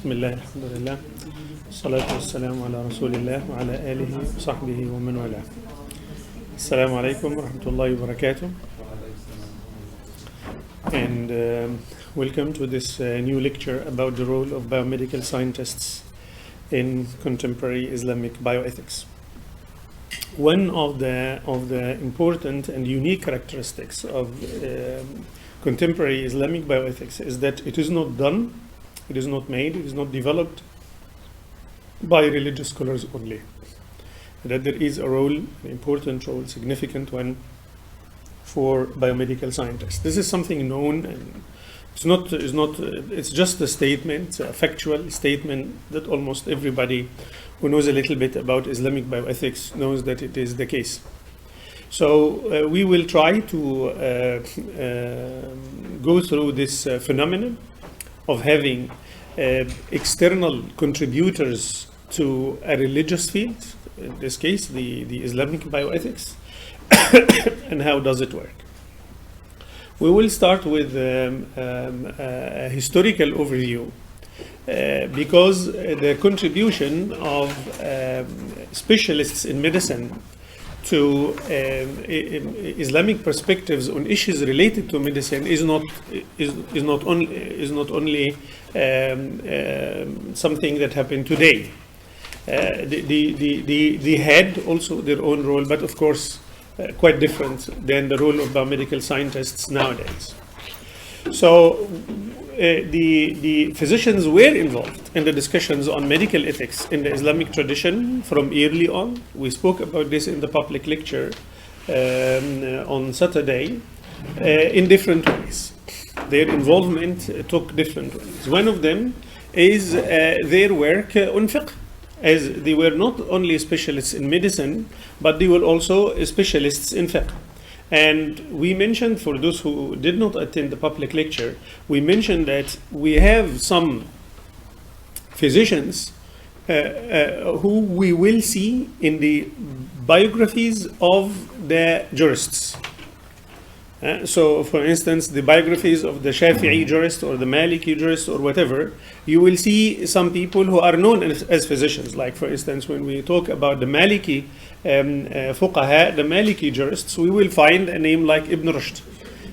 بسم الله الحمد لله والصلاة والسلام على رسول الله وعلى آله وصحبه ومن والاه. Assalamu alaikum wa rahmatullahi wa barakatuh. And welcome to this new lecture about the role of biomedical scientists in contemporary Islamic bioethics. One of the important and unique characteristics of contemporary Islamic bioethics is that it is not done, it is not made, it is not developed by religious scholars only. That there is a role, an important role, significant one for biomedical scientists. This is something known, and it's just a statement, a factual statement that almost everybody who knows a little bit about Islamic bioethics knows that it is the case. So we will try to go through this phenomenon of having external contributors to a religious field, in this case the Islamic bioethics, and how does it work. We will start with a historical overview because the contribution of specialists in medicine to Islamic perspectives on issues related to medicine is not only something that happened today. They had also their own role, but of course quite different than the role of biomedical scientists nowadays. So the physicians were involved in the discussions on medical ethics in the Islamic tradition from early on. We spoke about this in the public lecture on Saturday in different ways. Their involvement took different ways. One of them is their work on fiqh, as they were not only specialists in medicine, but they were also specialists in fiqh. And we mentioned, for those who did not attend the public lecture, we mentioned that we have some physicians who we will see in the biographies of the jurists. So, for instance, the biographies of the Shafi'i jurist or the Maliki jurist or whatever, you will see some people who are known as physicians. Like, for instance, when we talk about the Maliki fuqaha, the Maliki jurists, we will find a name like Ibn Rushd.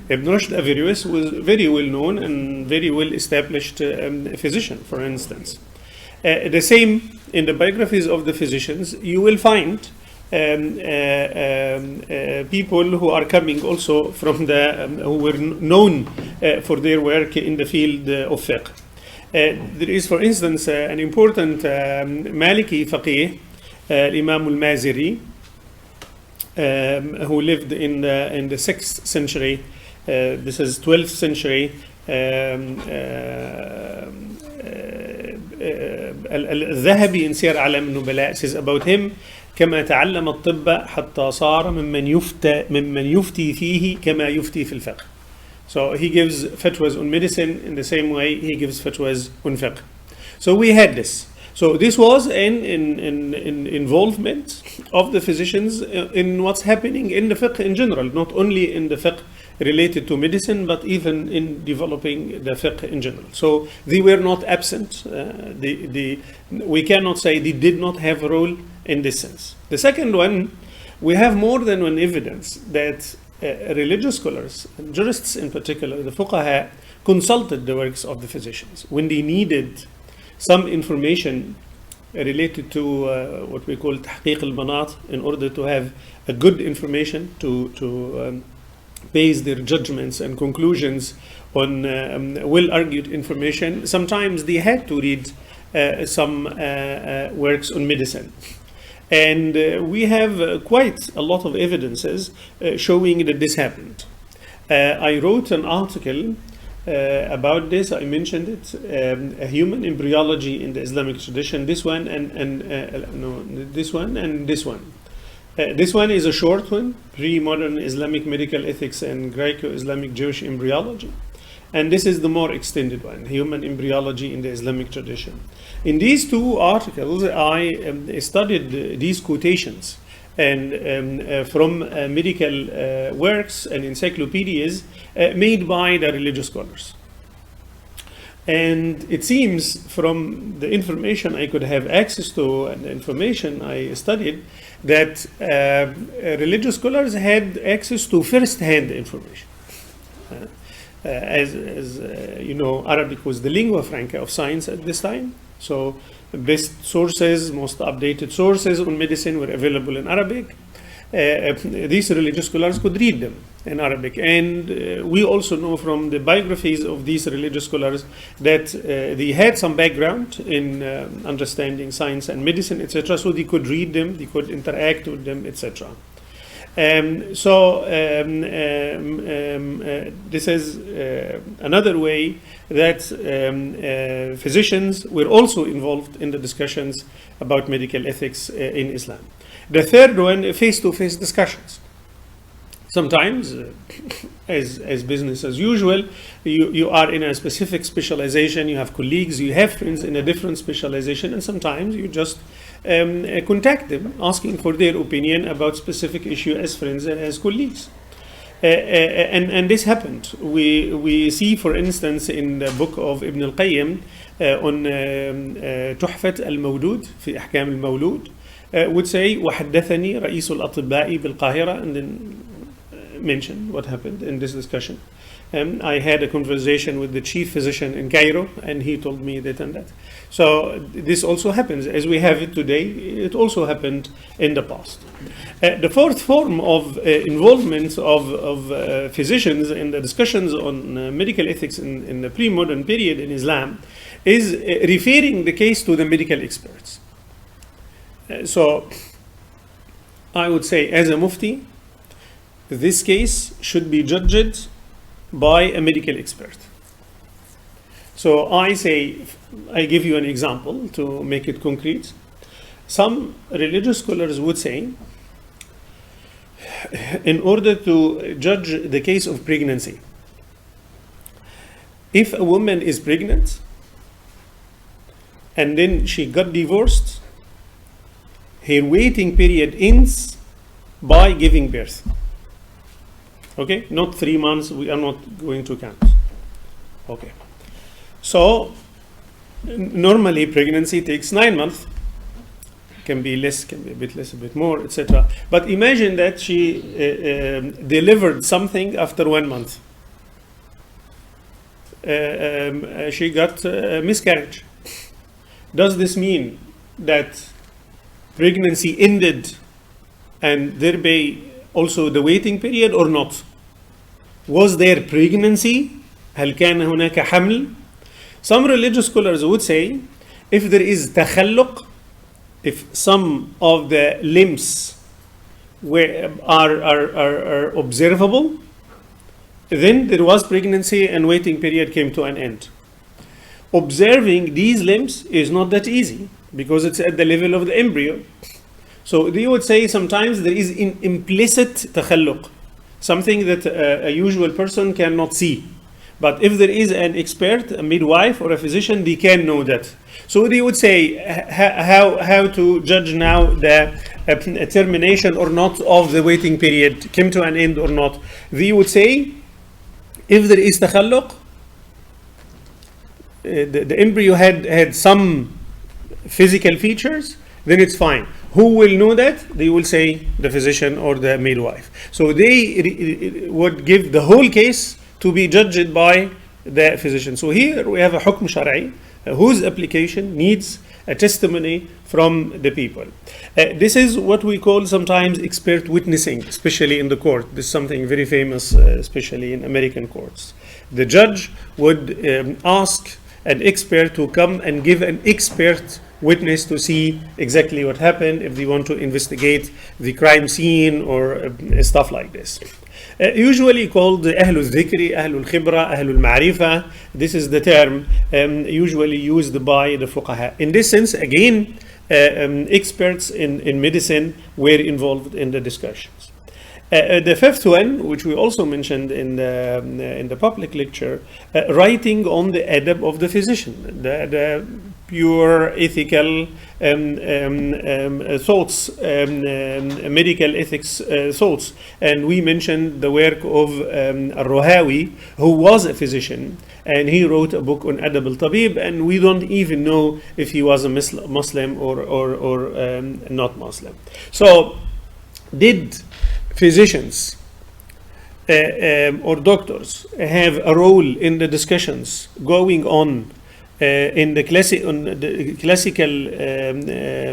Ibn Rushd Averroes was very well known and very well established physician, for instance. The same in the biographies of the physicians, you will find people who are coming also from who were known for their work in the field of fiqh. There is, for instance, an important Maliki faqih, Imam al-Maziri, who lived in the 6th century. This is 12th century. الذهبي in Siyar A'lam al-Nubala says about him: كما تعلم الطب حتى صار ممن يفتي فيه كما يفتي في الفقه. So he gives fatwas on medicine in the same way he gives fatwas on fiqh. So we had this. So this was an involvement of the physicians in what's happening in the fiqh in general, not only in the fiqh related to medicine, but even in developing the fiqh in general. So they were not absent. We cannot say they did not have a role in this sense. The second one, we have more than one evidence that religious scholars, and jurists in particular, the fuqaha, consulted the works of the physicians when they needed some information related to what we call tahqiq al-banat, in order to have a good information to base their judgments and conclusions on well-argued information. Sometimes they had to read some works on medicine. And we have quite a lot of evidences showing that this happened. I wrote an article about this. I mentioned it, a human embryology in the Islamic tradition. This one and this one and this one. This one is a short one, pre-modern Islamic medical ethics and Greco-Islamic Jewish embryology. And this is the more extended one, human embryology in the Islamic tradition. In these two articles, I studied these quotations and from medical works and encyclopedias made by the religious scholars. And it seems from the information I could have access to and the information I studied that religious scholars had access to first-hand information. As you know, Arabic was the lingua franca of science at this time. So the best sources, most updated sources on medicine were available in Arabic. These religious scholars could read them in Arabic. And we also know from the biographies of these religious scholars that they had some background in understanding science and medicine, etc. So they could read them, they could interact with them, etc. This is another way that physicians were also involved in the discussions about medical ethics in Islam. The third one, face-to-face discussions. Sometimes, as business as usual, you are in a specific specialization, you have colleagues, you have friends in a different specialization, and sometimes you just contact them, asking for their opinion about specific issue as friends and as colleagues. And this happened. We see, for instance, in the book of Ibn al-Qayyim on تحفة المولود في أحكام المولود, would say وحدثني رئيس الأطباء بالقاهرة, and then mention what happened in this discussion. I had a conversation with the chief physician in Cairo, and he told me that and that. So this also happens as we have it today. It also happened in the past. The fourth form of involvement of physicians in the discussions on medical ethics in the pre-modern period in Islam is referring the case to the medical experts. So I would say, as a mufti, this case should be judged by a medical expert. So I give you an example to make it concrete. Some religious scholars would say, in order to judge the case of pregnancy, if a woman is pregnant and then she got divorced, her waiting period ends by giving birth. Okay, not 3 months, we are not going to count. Okay, so normally pregnancy takes 9 months, can be less, can be a bit less, a bit more, etc. But imagine that she delivered something after 1 month. She got a miscarriage. Does this mean that pregnancy ended and thereby also the waiting period or not? Was there pregnancy? هل كان هناك حمل? Some religious scholars would say, if there is تخلق, if some of the limbs are observable, then there was pregnancy and waiting period came to an end. Observing these limbs is not that easy because it's at the level of the embryo. So they would say sometimes there is implicit تخلق, something that a usual person cannot see. But if there is an expert, a midwife or a physician, they can know that. So they would say how to judge now the termination or not of the waiting period, came to an end or not. They would say, if there is تخلق, the embryo had some physical features, then it's fine. Who will know that? They will say the physician or the midwife. So they would give the whole case to be judged by the physician. So here we have a hukm shar'i whose application needs a testimony from the people. This is what we call sometimes expert witnessing, especially in the court. This is something very famous, especially in American courts. The judge would ask an expert to come and give an expert witness to see exactly what happened if they want to investigate the crime scene or stuff like this. Usually called Ahlul Dhikri, Ahlul Khibra, Ahlul Ma'rifa. This is the term usually used by the fuqaha. In this sense, again, experts in medicine were involved in the discussions. The fifth one, which we also mentioned in the public lecture, writing on the adab of the physician. The pure ethical thoughts, medical ethics thoughts. And we mentioned the work of Al-Ruhawi, who was a physician, and he wrote a book on Adab al-Tabib, and we don't even know if he was a Muslim or not Muslim. So, did physicians or doctors have a role in the discussions going on in the classical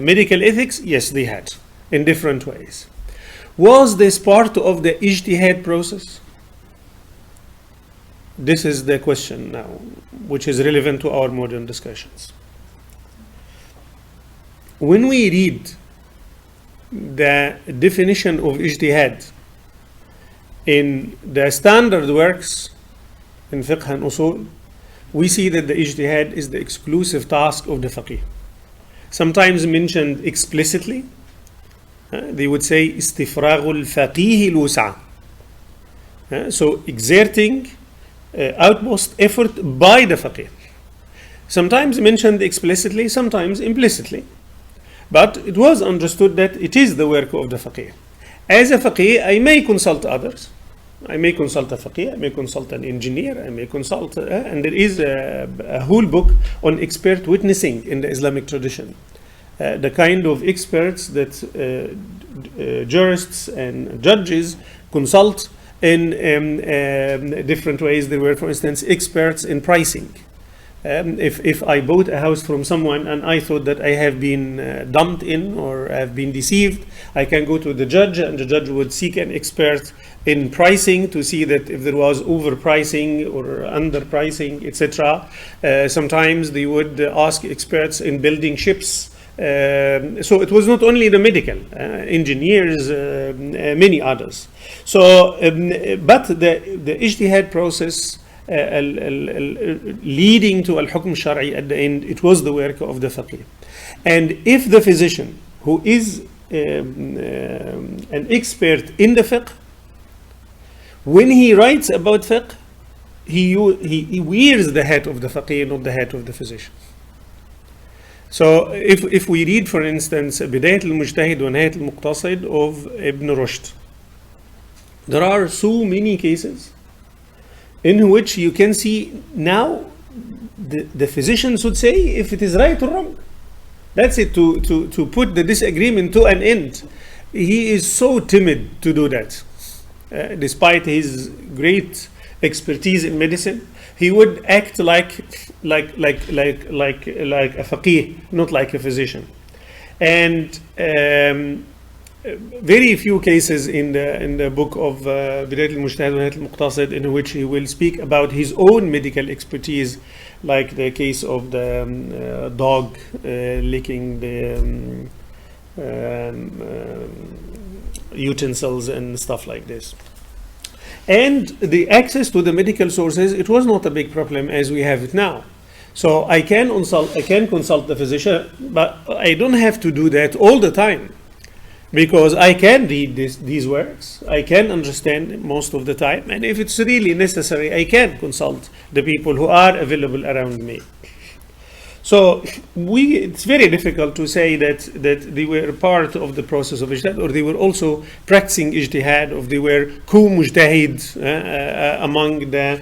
medical ethics? Yes, they had, in different ways. Was this part of the Ijtihād process? This is the question now, which is relevant to our modern discussions. When we read the definition of Ijtihād in the standard works in Fiqh and Usul, we see that the Ijtihād is the exclusive task of the faqih. Sometimes mentioned explicitly, they would say istifrāghul faqīhi al-wus'a. So exerting utmost effort by the faqih. Sometimes mentioned explicitly, sometimes implicitly. But it was understood that it is the work of the faqih. As a faqih, I may consult others. I may consult a faqih, I may consult an engineer, I may consult, and there is a whole book on expert witnessing in the Islamic tradition. The kind of experts that jurists and judges consult in different ways. There were, for instance, experts in pricing. If I bought a house from someone and I thought that I have been dumped in or have been deceived, I can go to the judge, and the judge would seek an expert in pricing to see that if there was overpricing or underpricing, etc. Sometimes they would ask experts in building ships. So it was not only the medical, engineers, many others. So, but the Ijtihād process leading to al-hukm shar'i at the end, it was the work of the faqih. And if the physician who is an expert in the fiqh, when he writes about fiqh, he wears the hat of the faqih, not the hat of the physician. So if we read, for instance, Bidayat al-Mujtahid wa Nihayat al-Muqtasid of Ibn Rushd, there are so many cases in which you can see now the physicians would say if it is right or wrong. That's it, to put the disagreement to an end. He is so timid to do that. Despite his great expertise in medicine, he would act like a faqih, not like a physician. And very few cases in the book of Bidayat al-Mujtahid wa Nihayat al-Muqtasid in which he will speak about his own medical expertise, like the case of the dog licking the utensils and stuff like this. And the access to the medical sources, it was not a big problem as we have it now. So I can consult the physician, but I don't have to do that all the time, because I can read these works, I can understand most of the time, and if it's really necessary, I can consult the people who are available around me. So it's very difficult to say that they were part of the process of ijtihad, or they were also practicing ijtihad, or they were co-mujtahid among the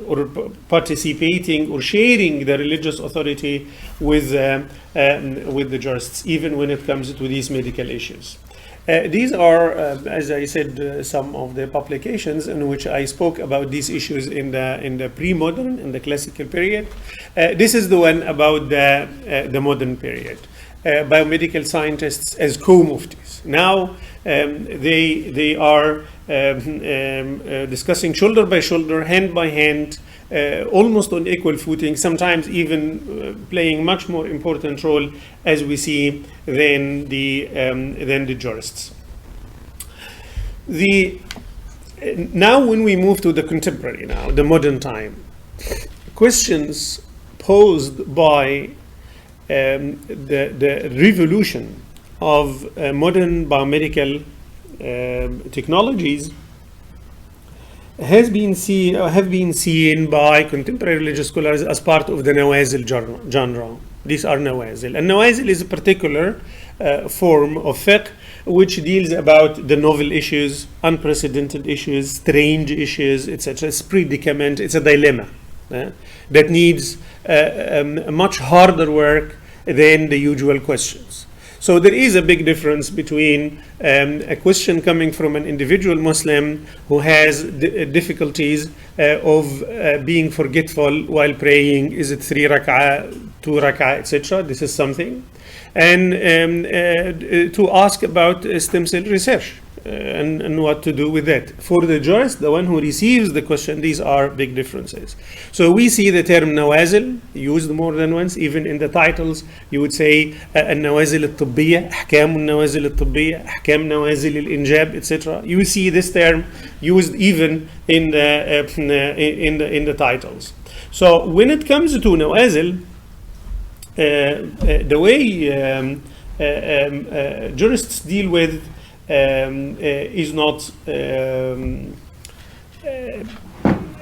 or participating or sharing the religious authority with the jurists, even when it comes to these medical issues. These are, as I said, some of the publications in which I spoke about these issues in the pre-modern, in the classical period. This is the one about the modern period. Biomedical scientists as co-muftis. Now they are discussing shoulder by shoulder, hand by hand, almost on equal footing, sometimes even playing much more important role, as we see, than the jurists. Now when we move to the contemporary, now the modern time, questions posed by the revolution of modern biomedical technologies have been seen by contemporary religious scholars as part of the nawazil genre. These are nawazil. And nawazil is a particular form of fiqh which deals about the novel issues, unprecedented issues, strange issues, etc. It's predicament, it's a dilemma that needs much harder work than the usual questions. So there is a big difference between a question coming from an individual Muslim who has difficulties of being forgetful while praying. Is it 3 rak'ah, 2 rak'ah, etc.? This is something. And to ask about stem cell research and what to do with that. For the jurist, the one who receives the question, these are big differences. So we see the term nawazil used more than once. Even in the titles, you would say النوازل الطبية, أحكام النوازل الطبية, أحكام نوازل الإنجاب, etc. You see this term used even in the titles. So when it comes to nawazil, the way jurists deal with is not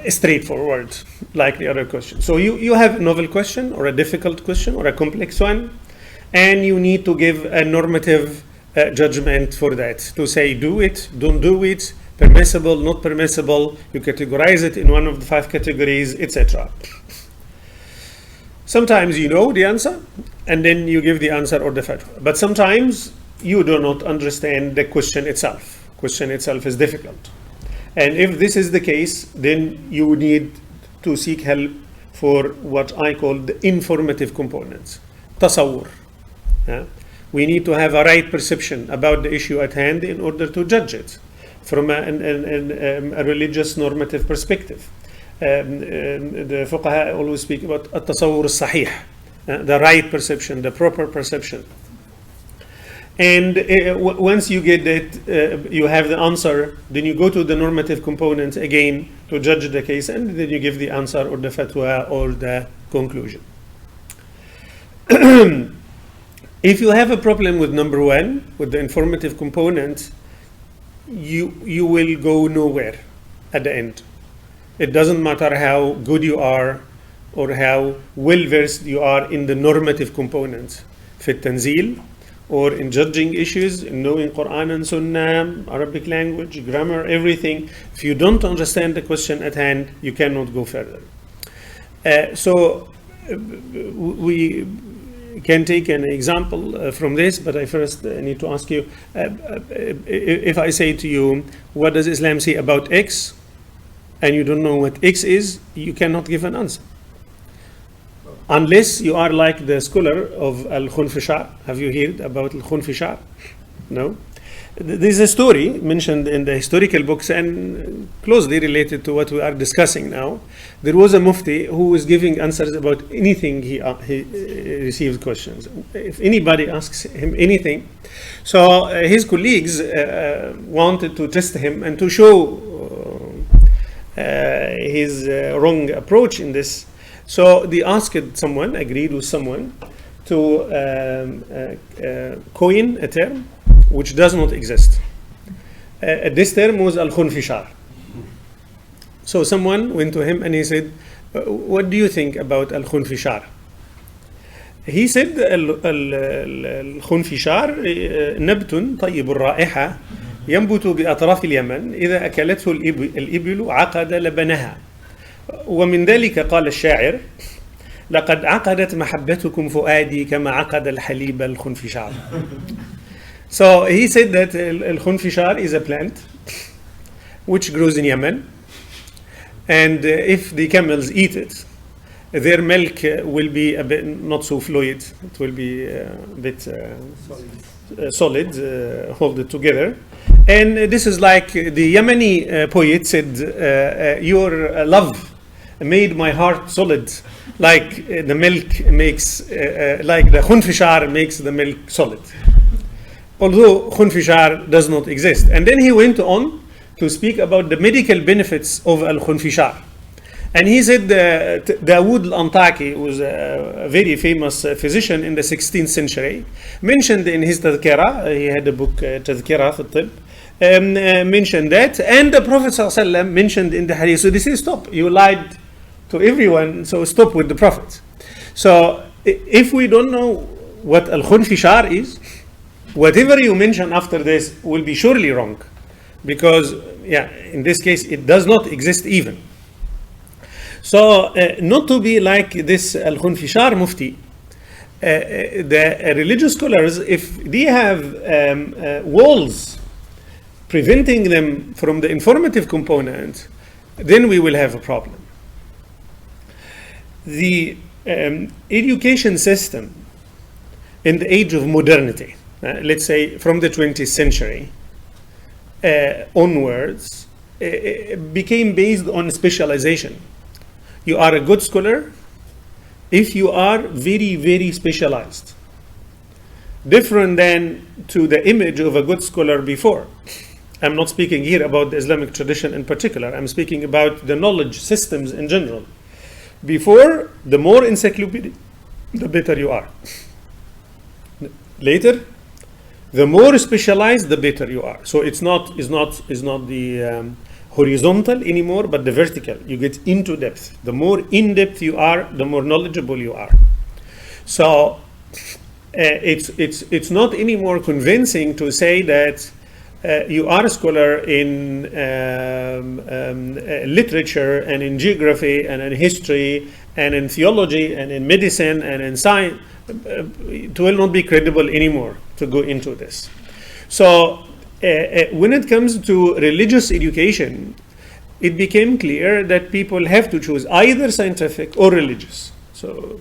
straightforward like the other question. So you have a novel question or a difficult question or a complex one, and you need to give a normative judgment for that, to say do it, don't do it, permissible, not permissible. You categorize it in one of the 5 categories, etc. Sometimes you know the answer and then you give the answer or the fatwa. But sometimes you do not understand the question itself. Question itself is difficult. And if this is the case, then you need to seek help for what I call the informative components. Tasawwur. We need to have a right perception about the issue at hand in order to judge it from a religious normative perspective. The fuqaha always speak about التصور الصحيح, the right perception, the proper perception. And once you get that, you have the answer, then you go to the normative components again to judge the case, and then you give the answer or the fatwa or the conclusion. If you have a problem with number 1, with the informative component, you will go nowhere at the end. It doesn't matter how good you are or how well versed you are in the normative components, في التنزيل, or in judging issues, in knowing Quran and Sunnah, Arabic language, grammar, everything. If you don't understand the question at hand, you cannot go further. So we can take an example from this, but I first need to ask you, if I say to you, what does Islam say about X? And you don't know what X is, you cannot give an answer. Unless you are like the scholar of Al-Khunfishar. Have you heard about Al-Khunfishar? No? There's a story mentioned in the historical books and closely related to what we are discussing now. There was a mufti who was giving answers about anything he received questions. If anybody asks him anything. So his colleagues wanted to test him and to show his wrong approach in this. So they asked someone, agreed with someone, to coin a term which does not exist. This term was al-khunfishar. So someone went to him and he said, what do you think about al-khunfishar? He said, al-khunfishar نبت طيب الرائحة ينبت بأطراف اليمن إذا أكلته الإبل عقد لبنها. ومن ذلك قال الشاعر لقد عقدت محبتكم فؤادي كما عقد الحليب الخنفشار. So he said that al-khunfishar is a plant which grows in Yemen, and if the camels eat it, their milk will be a bit not so fluid, it will be a bit solid, hold it together. And this is like the Yemeni poet said, your love made my heart solid, like the milk makes, like the khunfishar makes the milk solid. Although khunfishar does not exist. And then he went on to speak about the medical benefits of al-khunfishar. And he said Dawood al-Antaki, who was a very famous physician in the 16th century, mentioned in his tadhkirah, he had a book, Tadhkirah fi al-Tibb, mentioned that, and the Prophet ﷺ mentioned in the hadith. So they say, stop, you lied to everyone, so stop with the Prophet. So if we don't know what al-khunfishar is, whatever you mention after this will be surely wrong, because in this case it does not exist even. So not to be like this al-khunfishar mufti, the religious scholars, if they have walls preventing them from the informative component, then we will have a problem. The education system in the age of modernity, let's say from the 20th century onwards, became based on specialization. You are a good scholar if you are very, very specialized. Different than to the image of a good scholar before. I'm not speaking here about the Islamic tradition in particular. I'm speaking about the knowledge systems in general. Before, the more encyclopedic, the better you are. Later, the more specialized, the better you are. So it's not the horizontal anymore, but the vertical. You get into depth. The more in depth you are, the more knowledgeable you are. So it's not any more convincing to say that you are a scholar in literature and in geography and in history and in theology and in medicine and in science. It will not be credible anymore to go into this. So when it comes to religious education, it became clear that people have to choose either scientific or religious. So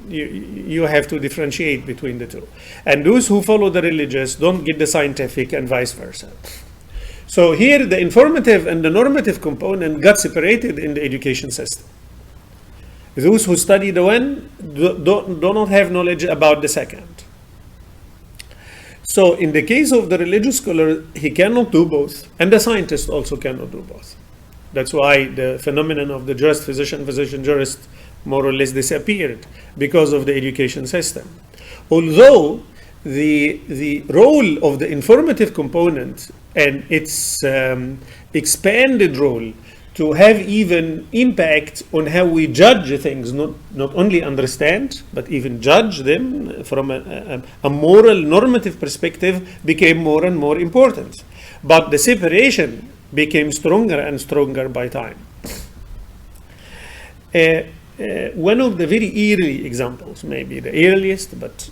you have to differentiate between the two. And those who follow the religious don't get the scientific and vice versa. So here the informative and the normative component got separated in the education system. Those who study the one do not have knowledge about the second. So in the case of the religious scholar, he cannot do both, and the scientist also cannot do both. That's why the phenomenon of the jurist, physician, jurist more or less disappeared because of the education system. Although the role of the informative component and its expanded role to have even impact on how we judge things, not only understand, but even judge them from a moral normative perspective, became more and more important. But the separation became stronger and stronger by time. One of the very early examples, maybe the earliest, but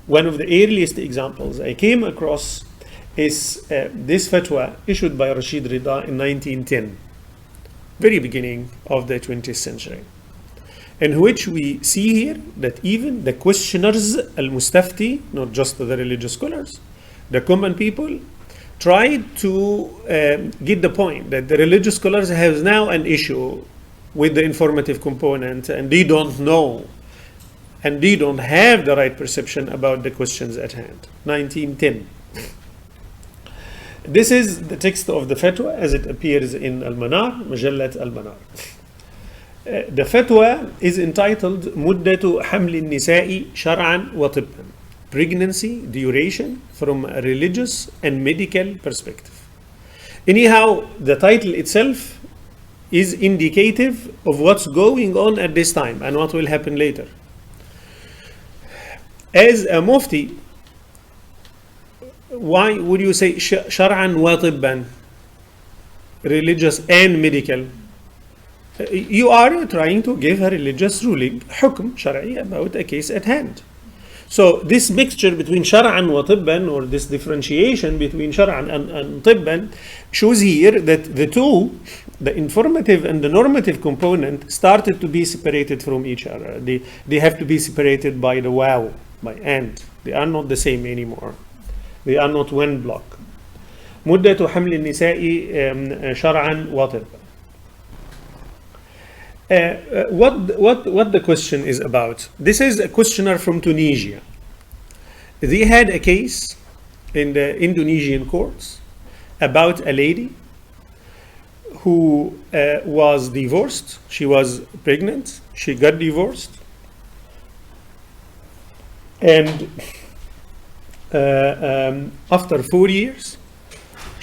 one of the earliest examples I came across is this fatwa issued by Rashid Rida in 1910, very beginning of the 20th century, in which we see here that even the questioners, al-mustafti, not just the religious scholars, the common people, tried to get the point that the religious scholars have now an issue with the informative component, and they don't know and they don't have the right perception about the questions at hand. 1910. This is the text of the fatwa as it appears in Al-Manar, Majallat Al-Manar. The fatwa is entitled Muddatu Hamli Nisa'i Shar'an wa Tibban, pregnancy duration from a religious and medical perspective. Anyhow, the title itself is indicative of what's going on at this time and what will happen later. As a mufti, why would you say shar'an wa tibban, religious and medical? You are trying to give a religious ruling, hukm, shar'i, about a case at hand. So this mixture between shar'an wa tibban, or this differentiation between shar'an and tibban, shows here that the two, the informative and the normative component, started to be separated from each other. They have to be separated by the waw, by and. They are not the same anymore. They are not one block. Muddatu hamli nisa'i shar'an wa tibban. What the question is about. This is a questioner from Tunisia. They had a case in the Indonesian courts about a lady who was divorced. She was pregnant. She got divorced. And after 4 years,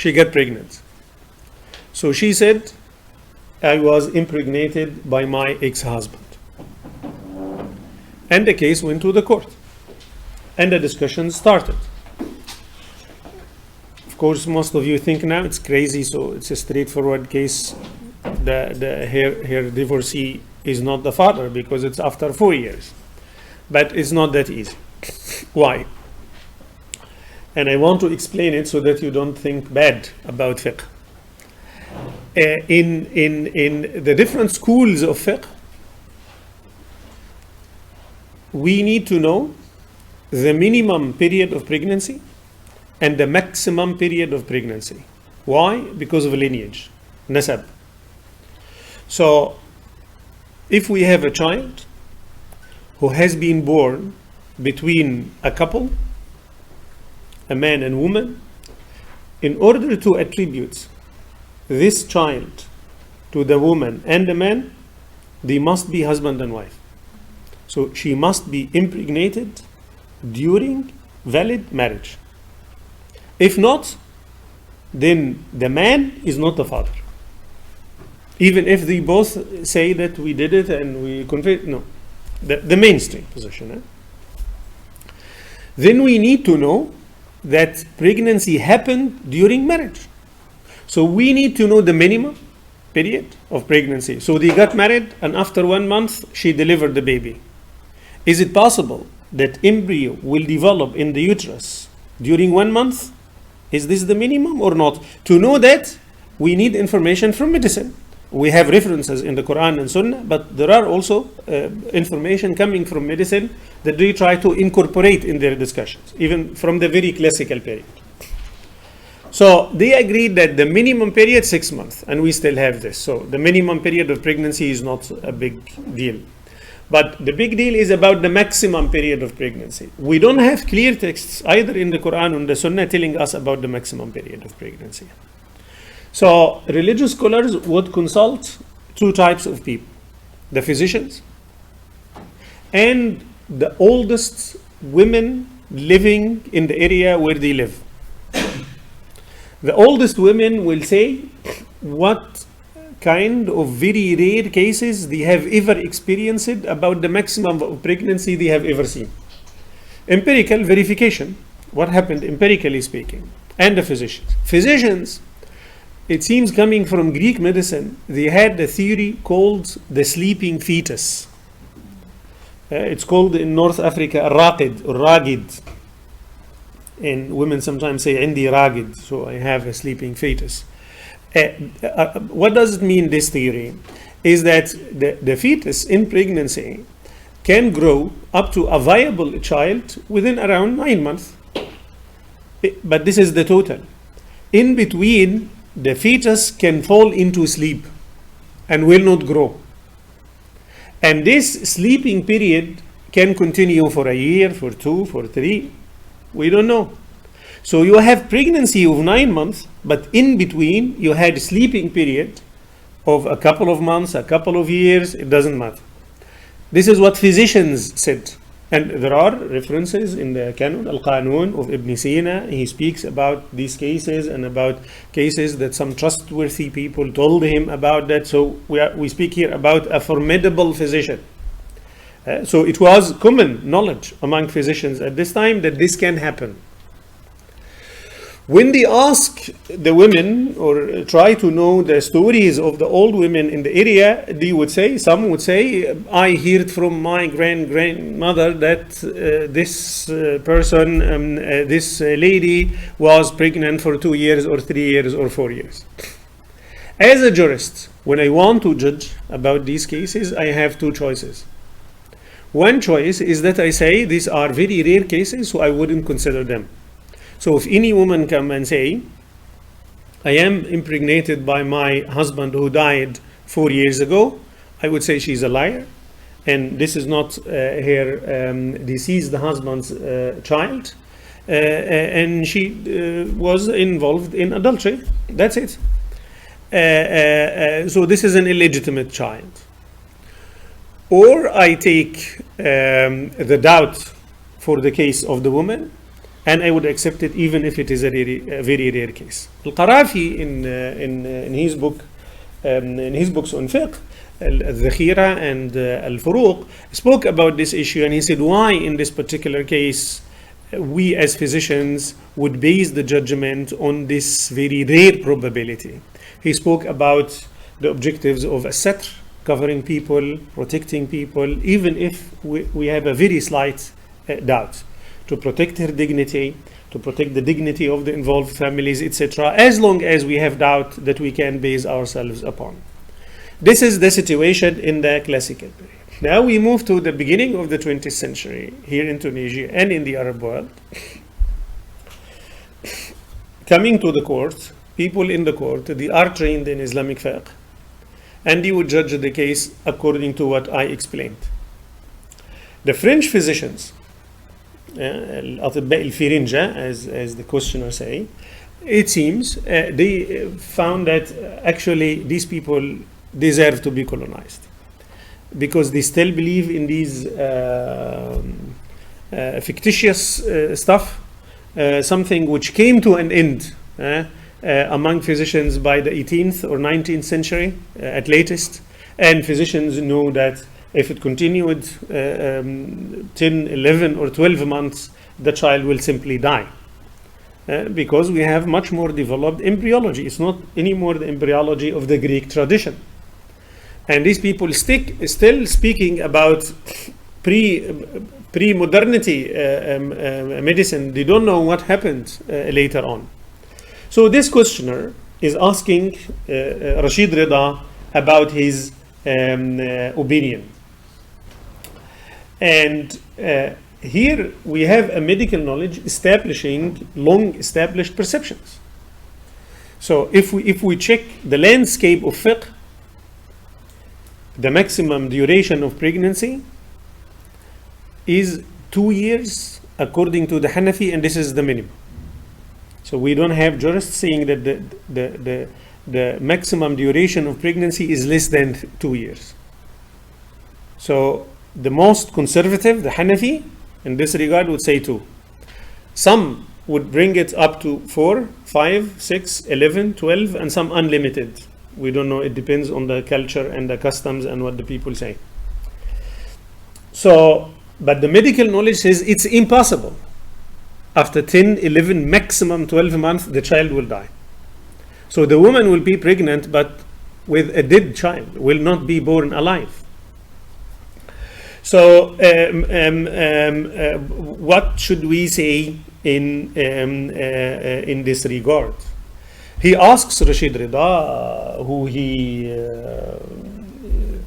she got pregnant. So she said, I was impregnated by my ex-husband. And the case went to the court. And the discussion started. Of course, most of you think now it's crazy, so it's a straightforward case. Her divorcee is not the father because it's after 4 years. But it's not that easy. Why? And I want to explain it so that you don't think bad about fiqh. In the different schools of fiqh, we need to know the minimum period of pregnancy and the maximum period of pregnancy. Why? Because of lineage, nasab. So, if we have a child who has been born between a couple, a man and woman, in order to attribute this child to the woman and the man, they must be husband and wife. So she must be impregnated during valid marriage. If not, then the man is not the father. Even if they both say that we did it and we confess, no. The mainstream position. Then we need to know that pregnancy happened during marriage. So we need to know the minimum period of pregnancy. So they got married and after 1 month she delivered the baby. Is it possible that embryo will develop in the uterus during 1 month? Is this the minimum or not? To know that, we need information from medicine. We have references in the Quran and Sunnah, but there are also information coming from medicine that they try to incorporate in their discussions, even from the very classical period. So they agreed that the minimum period 6 months, and we still have this. So the minimum period of pregnancy is not a big deal. But the big deal is about the maximum period of pregnancy. We don't have clear texts either in the Quran or the Sunnah telling us about the maximum period of pregnancy. So religious scholars would consult two types of people: the physicians and the oldest women living in the area where they live. The oldest women will say what kind of very rare cases they have ever experienced about the maximum of pregnancy they have ever seen. Empirical verification, what happened empirically speaking, and the physicians. Physicians, it seems coming from Greek medicine, they had a theory called the sleeping fetus. It's called in North Africa raqid or ragid. And women sometimes say indi ragid, so I have a sleeping fetus. What does it mean, this theory? Is that the fetus in pregnancy can grow up to a viable child within around 9 months. But this is the total. In between, the fetus can fall into sleep and will not grow. And this sleeping period can continue for a year, for 2, for 3. We don't know. So you have pregnancy of 9 months, but in between you had sleeping period of a couple of months, a couple of years, it doesn't matter. This is what physicians said. And there are references in the Canon, Al-Qanun of Ibn Sina. He speaks about these cases and about cases that some trustworthy people told him about that. So we speak here about a formidable physician. So it was common knowledge among physicians at this time that this can happen. When they ask the women or try to know the stories of the old women in the area, they would say, some would say, I heard from my grandmother that this person, this lady was pregnant for 2 years or 3 years or 4 years. As a jurist, when I want to judge about these cases, I have two choices. One choice is that I say these are very rare cases, so I wouldn't consider them. So if any woman come and say, I am impregnated by my husband who died 4 years ago, I would say she's a liar. And this is not her deceased husband's child. And she was involved in adultery. That's it. So this is an illegitimate child. Or I take the doubt for the case of the woman, and I would accept it even if it is a very rare case. Al-Qarafi in his book, in his books on fiqh, Al-Dhakhira and Al-Furuq, spoke about this issue, and he said why in this particular case we as physicians would base the judgment on this very rare probability. He spoke about the objectives of as-satr, covering people, protecting people, even if we have a very slight doubt, to protect her dignity, to protect the dignity of the involved families, etc., as long as we have doubt that we can base ourselves upon. This is the situation in the classical period. Now we move to the beginning of the 20th century here in Tunisia and in the Arab world. Coming to the court, people in the court, they are trained in Islamic fiqh, and they would judge the case according to what I explained. The French physicians, الأطباء الفرنجة, as the questioner say, it seems they found that actually these people deserve to be colonized, because they still believe in these fictitious stuff, something which came to an end among physicians by the 18th or 19th century at latest, and physicians know that if it continued 10, 11 or 12 months, the child will simply die. Because we have much more developed embryology. It's not anymore the embryology of the Greek tradition. And these people still speaking about pre-modernity medicine. They don't know what happened later on. So this questioner is asking Rashid Rida about his opinion. And here we have a medical knowledge establishing long established perceptions. So if we check the landscape of fiqh, the maximum duration of pregnancy is 2 years according to the Hanafi, and this is the minimum. So we don't have jurists saying that the maximum duration of pregnancy is less than 2 years. So the most conservative, the Hanafi, in this regard would say 2. Some would bring it up to 4, 5, 6, 11, 12, and some unlimited. We don't know, it depends on the culture and the customs and what the people say. So, but the medical knowledge says it's impossible. After 10, 11, maximum 12 months, the child will die. So the woman will be pregnant, but with a dead child, will not be born alive. So what should we say in this regard? He asks Rashid Rida, who he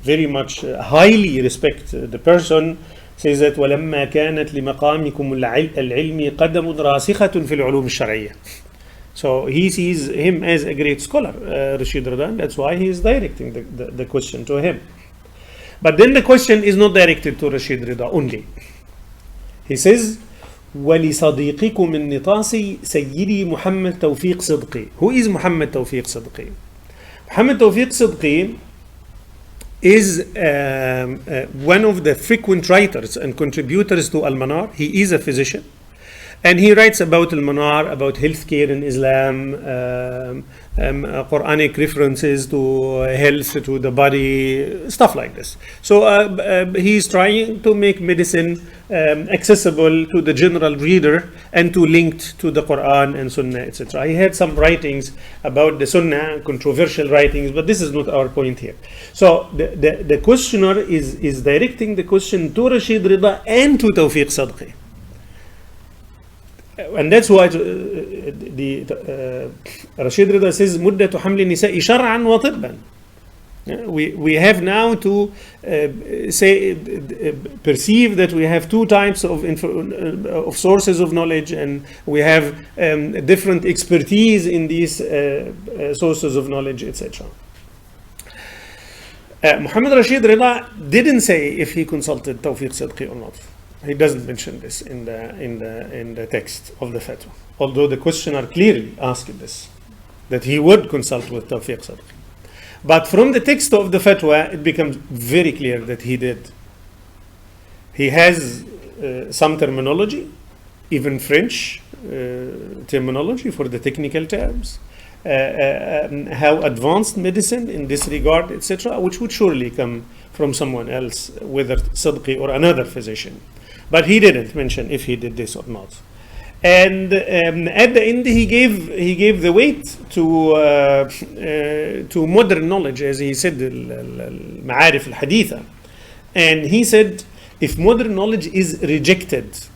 very much highly respects the person, says that وَلَمَّا كَانَتْ لِمَقَامِكُمُ الْعِلْمِ قَدَمٌ رَاسِخَةٌ فِي الْعُلُومِ الشَّرْعِيَّةِ. So he sees him as a great scholar, Rashid Rida, and that's why he is directing the question to him. But then the question is not directed to Rashid Rida only. He says, وَلِصَدِيقِكُمْ النِّطَاسِ سَيِّدِي مُحَمَّد تَوْفِيق صِدْقِي. Who is Muhammad Tawfiq Sidqi? Muhammad Tawfiq Sidqi is one of the frequent writers and contributors to Al-Manar. He is a physician, and he writes about Al-Manar, about healthcare in Islam, Quranic references to health, to the body, stuff like this. So he's trying to make medicine accessible to the general reader and to link to the Quran and Sunnah, etc. He had some writings about the Sunnah, controversial writings, but this is not our point here. So the questioner is directing the question to Rashid Rida and to Tawfiq Sidqi. And that's why Rashid Rida says مدة حمل النساء شرعا وطبا. We have now to perceive that we have two types of sources of knowledge, and we have different expertise in these sources of knowledge, etc. Muhammad Rashid Rida didn't say if he consulted Tawfiq Sidqi or not. He doesn't mention this in the text of the fatwa, although the questioner clearly asked this, that he would consult with Tawfiq Sidqi. But from the text of the fatwa, it becomes very clear that he did. He has some terminology, even French terminology, for the technical terms, how advanced medicine in this regard, etc., which would surely come from someone else, whether Sidqi or another physician. But he didn't mention if he did this or not. And at the end, he gave the weight to modern knowledge, as he said, al-ma'arif al-haditha. And he said, if modern knowledge is rejected,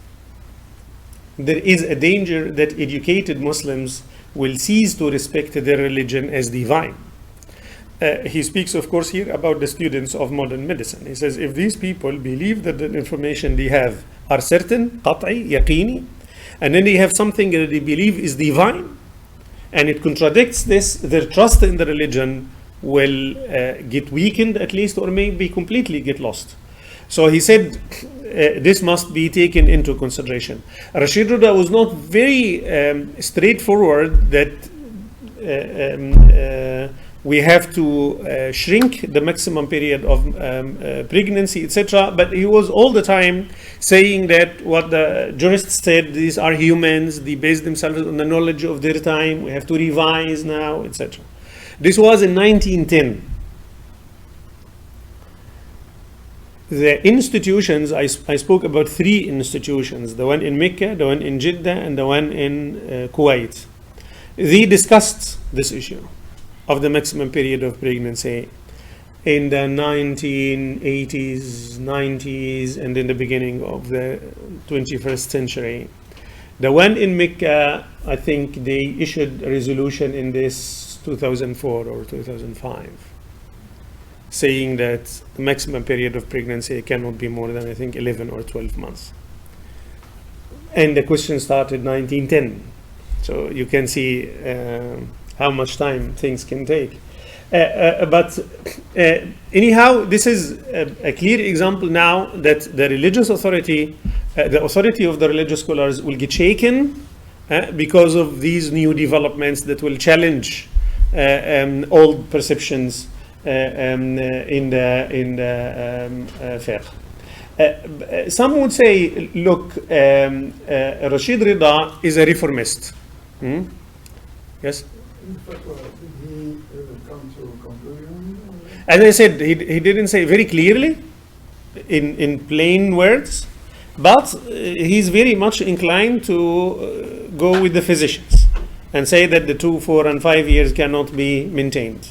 there is a danger that educated Muslims will cease to respect their religion as divine. He speaks, of course, here about the students of modern medicine. He says, if these people believe that the information they have are certain, qat'i, yaqini, and then they have something that they believe is divine, and it contradicts this, their trust in the religion will get weakened at least, or maybe completely get lost. So he said this must be taken into consideration. Rashid Rida was not very straightforward that we have to shrink the maximum period of pregnancy, etc. But he was all the time saying that what the jurists said, these are humans, they base themselves on the knowledge of their time, we have to revise now, etc. This was in 1910. The institutions, I spoke about 3 institutions, the one in Mecca, the one in Jeddah, and the one in Kuwait. They discussed this issue of the maximum period of pregnancy in the 1980s, 90s, and in the beginning of the 21st century. The one in Mecca, I think they issued a resolution in this 2004 or 2005, saying that the maximum period of pregnancy cannot be more than, I think, 11 or 12 months. And the question started 1910. So you can see how much time things can take. But anyhow, this is a clear example now that the religious authority, the authority of the religious scholars will get shaken because of these new developments that will challenge old perceptions in the fiqh. Some would say, look, Rashid Rida is a reformist. Yes? Did he come to a conclusion? As I said, he didn't say very clearly in plain words, but he's very much inclined to go with the physicians and say that the 2, 4, and 5 years cannot be maintained.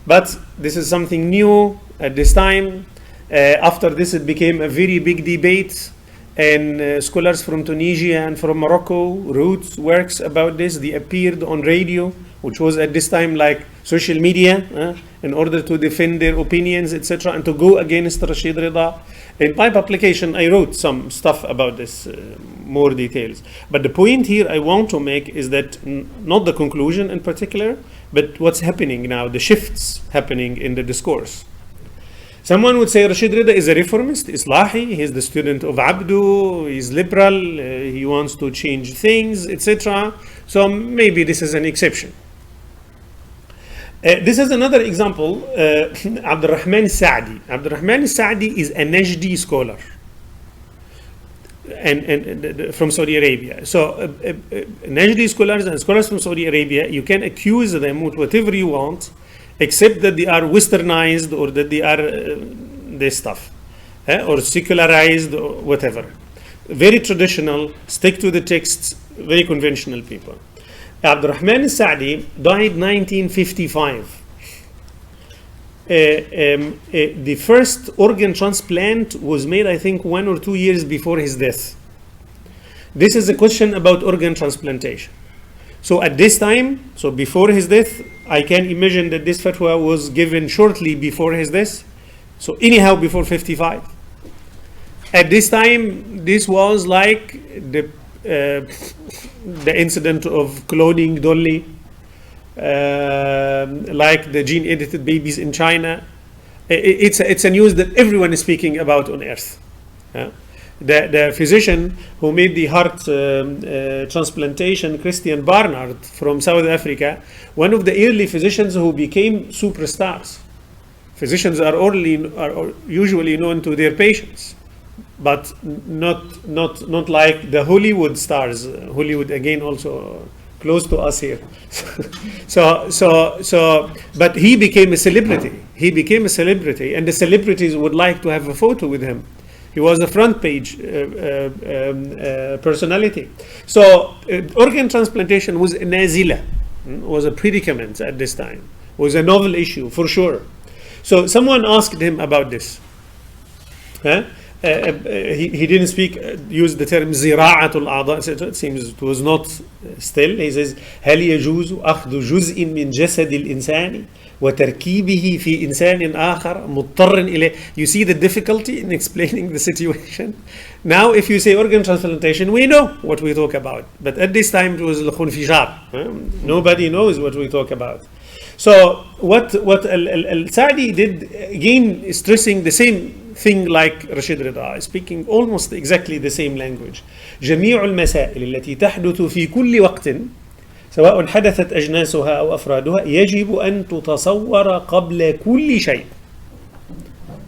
But this is something new at this time. After this, it became a very big debate, and scholars from Tunisia and from Morocco wrote works about this. They appeared on radio, which was at this time like social media, in order to defend their opinions, etc., and to go against Rashid Rida. In my publication, I wrote some stuff about this, more details. But the point here I want to make is that not the conclusion in particular, but what's happening now, the shifts happening in the discourse. Someone would say Rashid Rida is a reformist, Islahi, he's the student of Abdu, he's liberal, he wants to change things, etc. So maybe this is an exception. This is another example, Abdurrahman Sa'di. Abdurrahman Sa'di is a Najdi scholar and from Saudi Arabia. So Najdi scholars and scholars from Saudi Arabia, you can accuse them with whatever you want, except that they are westernized or that they are this stuff, or secularized or whatever. Very traditional, stick to the texts, very conventional people. Abdurrahman Sa'di died 1955. The first organ transplant was made, I think, 1 or 2 years before his death. This is a question about organ transplantation. So at this time, so before his death, I can imagine that this fatwa was given shortly before his death. So anyhow, before 55. At this time, this was like the incident of cloning Dolly, like the gene-edited babies in China. It's a news that everyone is speaking about on earth. The physician who made the heart transplantation, Christian Barnard from South Africa, one of the early physicians who became superstars. Physicians are usually known to their patients, but not like the Hollywood stars. Hollywood again also close to us here. But he became a celebrity. He became a celebrity, and the celebrities would like to have a photo with him. He was a front page personality. So organ transplantation was nazila, was a predicament at this time, was a novel issue for sure. So someone asked him about this. He didn't use the term زراعة الأعضاء. It seems it was not still. He says هل يجوز أخذ جزء من جسد الإنسان وتركيبه في إنسان آخر مضطر إليه. You see the difficulty in explaining the situation. Now if you say organ transplantation, we know what we talk about, but at this time it was الخنفجار. Nobody knows what we talk about. So what Al-Sa'di did, again stressing the same thing like Rashid Rida, speaking almost exactly the same language. جميع المسائل التي تحدث في كل وقت سواء حدثت أجناسها أو أفرادها يجب أن تتصور قبل كل شيء.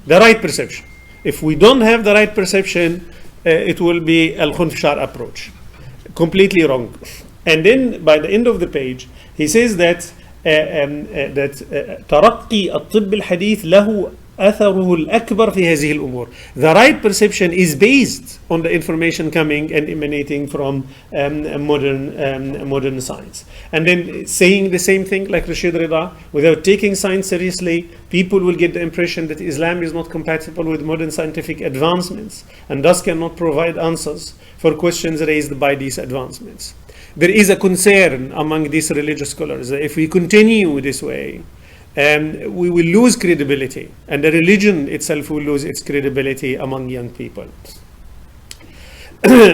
The right perception. If we don't have the right perception, it will be al-Khunfshar approach. Completely wrong. And then by the end of the page, he says that ترقي الطب الحديث له أثره الأكبر في هذه الأمور. The right perception is based on the information coming and emanating from modern science. And then saying the same thing like Rashid Rida, without taking science seriously, people will get the impression that Islam is not compatible with modern scientific advancements and thus cannot provide answers for questions raised by these advancements. There is a concern among these religious scholars that if we continue this way, we will lose credibility, and the religion itself will lose its credibility among young people.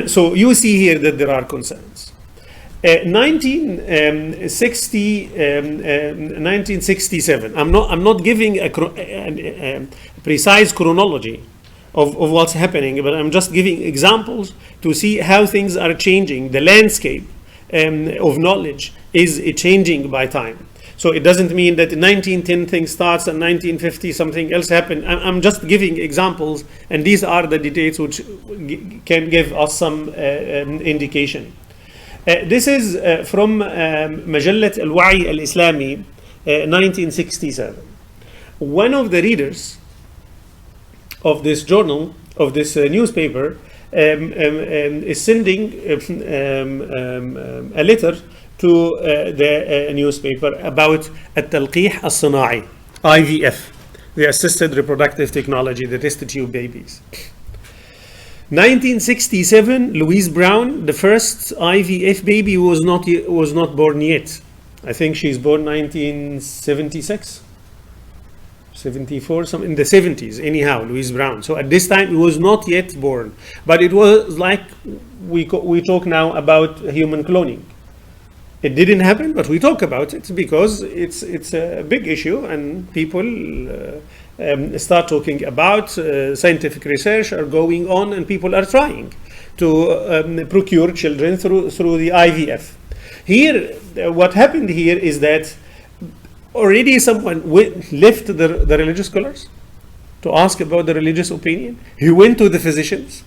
So you see here that there are concerns. 1967. I'm not giving a precise chronology of what's happening, but I'm just giving examples to see how things are changing. The landscape of knowledge is changing by time. So it doesn't mean that in 1910 thing starts and 1950 something else happened. I'm just giving examples, and these are the details which can give us some indication. This is from Majallat Al-Wa'i Al-Islami, 1967. One of the readers of this journal, of this newspaper, is sending a letter to the newspaper about التلقيح الصناعي, IVF, the assisted reproductive technology, the test tube babies. 1967, Louise Brown, the first IVF baby was not born yet. I think she's born 1976, 74, some in the 70s. Anyhow, Louise Brown. So at this time, it was not yet born, but it was like we talk now about human cloning. It didn't happen, but we talk about it because it's a big issue, and people start talking about scientific research are going on, and people are trying to procure children through the IVF. Here, what happened here is that already someone left the religious scholars to ask about the religious opinion. He went to the physicians.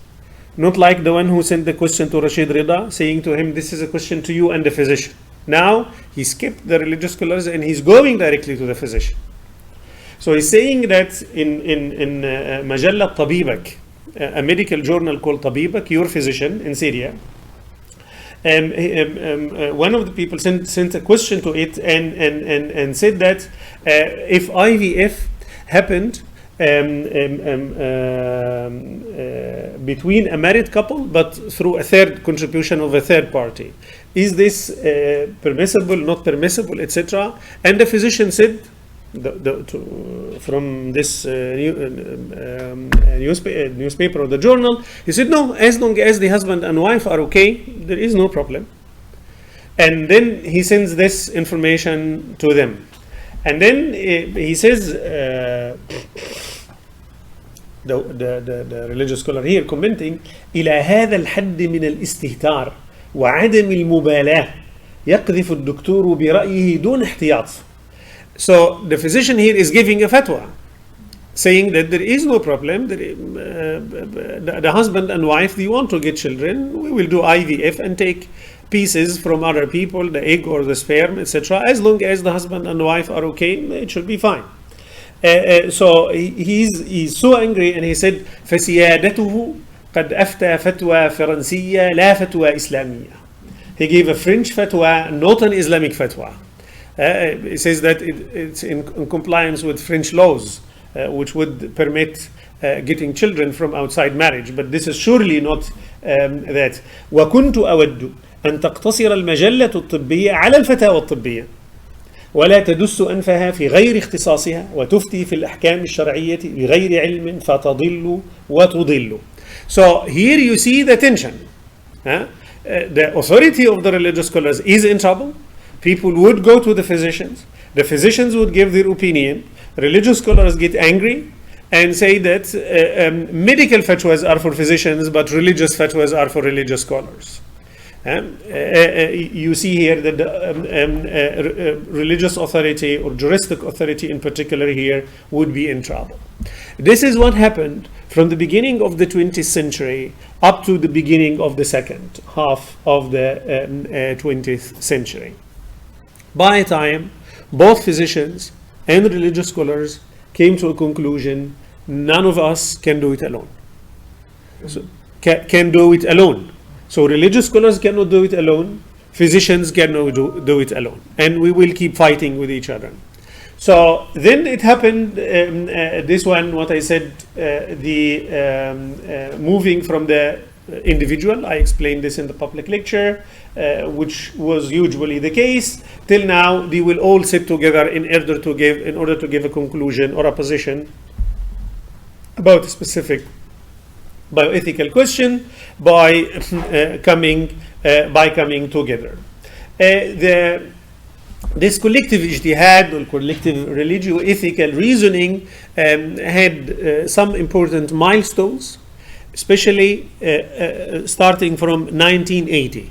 Not like the one who sent the question to Rashid Rida, saying to him, this is a question to you and the physician. Now, he skipped the religious scholars and he's going directly to the physician. So he's saying that in Majallat Tabibak, a medical journal called Tabibak, your physician in Syria, one of the people sent a question to it and said that if IVF happened between a married couple but through a third contribution of a third party, is this permissible, not permissible, etc.? And the physician said from this newspaper or the journal, he said no, as long as the husband and wife are okay, there is no problem. And then he sends this information to them, and then he says the religious scholar here commenting, إلى هذا الحد من الاستهتار وعدم المبالاة يقذف الدكتور برأيه دون احتياط. So the physician here is giving a fatwa saying that there is no problem. The husband and wife, they want to get children, we will do IVF and take pieces from other people, the egg or the sperm, etc. As long as the husband and wife are okay, it should be fine. So he's so angry, and he said, فَسِيَادَتُهُ قَدْ أَفْتَى فَتْوَى فَرَنْسِيَّة لَا فَتْوَى إِسْلَامِيَّة. He gave a French fatwa, not an Islamic fatwa. He says that it's in compliance with French laws, which would permit getting children from outside marriage, but this is surely not that. وكنت أود أن تقتصر المجلة الطبية على الفتاوى الطبية ولا تدس أنفها في غير اختصاصها وتفتي في الأحكام الشرعية بغير علم فتضل وتضل. So here you see the tension. The authority of the religious scholars is in trouble. People would go to the physicians would give their opinion. Religious scholars get angry and say that medical fatwas are for physicians, but religious fatwas are for religious scholars. You see here that the religious authority or juristic authority in particular here would be in trouble. This is what happened from the beginning of the 20th century up to the beginning of the second half of the 20th century. By the time both physicians and religious scholars came to a conclusion, none of us can do it alone. So, can do it alone. So religious scholars cannot do it alone, physicians cannot do it alone, and we will keep fighting with each other. So then it happened, this one, what I said, moving from the individual, I explained this in the public lecture, which was usually the case, till now they will all sit together in order to give a conclusion or a position about a specific bioethical question by coming together. This collective ijtihad or collective religio-ethical reasoning had some important milestones, especially starting from 1980.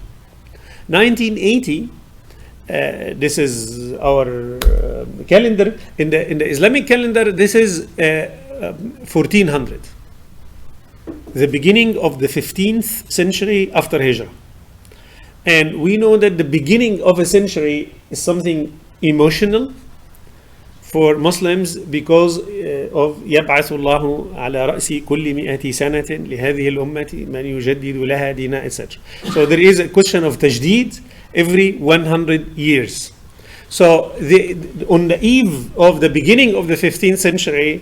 1980, this is our calendar. In the Islamic calendar, this is 1400. The beginning of the 15th century after Hijrah. And we know that the beginning of a century is something emotional for Muslims because of يبعث الله على رأس كل 100 سنة لهذه الأمة من يجدد لها دينها, etc. So there is a question of tajdid every 100 years. So on the eve of the beginning of the 15th century,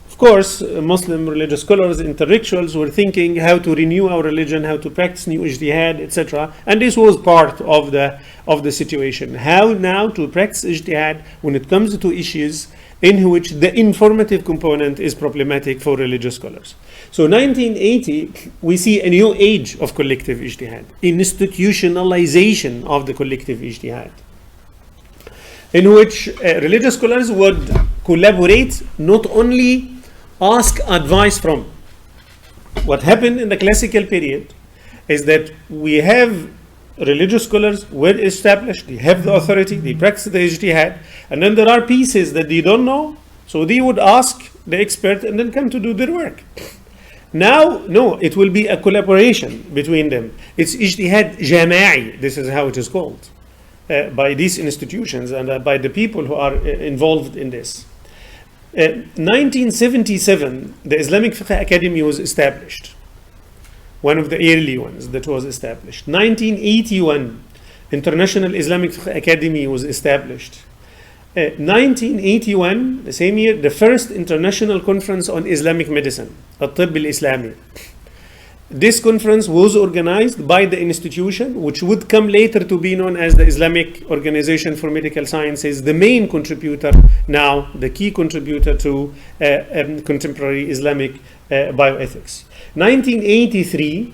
of course, Muslim religious scholars, intellectuals were thinking how to renew our religion, how to practice new ijtihad, etc. And this was part of the situation. How now to practice ijtihad when it comes to issues in which the informative component is problematic for religious scholars. So 1980, we see a new age of collective ijtihad, institutionalization of the collective ijtihad, in which religious scholars would collaborate, not only ask advice from. What happened in the classical period is that we have religious scholars well established, they have the authority, they practice the ijtihad, and then there are pieces that they don't know, so they would ask the expert and then come to do their work. Now, no, it will be a collaboration between them. It's ijtihad jama'i, this is how it is called, by these institutions and by the people who are involved in this. 1977, the Islamic Fiqh Academy was established. One of the early ones that was established. 1981, International Islamic Fiqh Academy was established. 1981, the same year, the first International Conference on Islamic Medicine, At-Tibb al-Islami. This conference was organized by the institution, which would come later to be known as the Islamic Organization for Medical Sciences, the main contributor now, the key contributor to contemporary Islamic bioethics. 1983,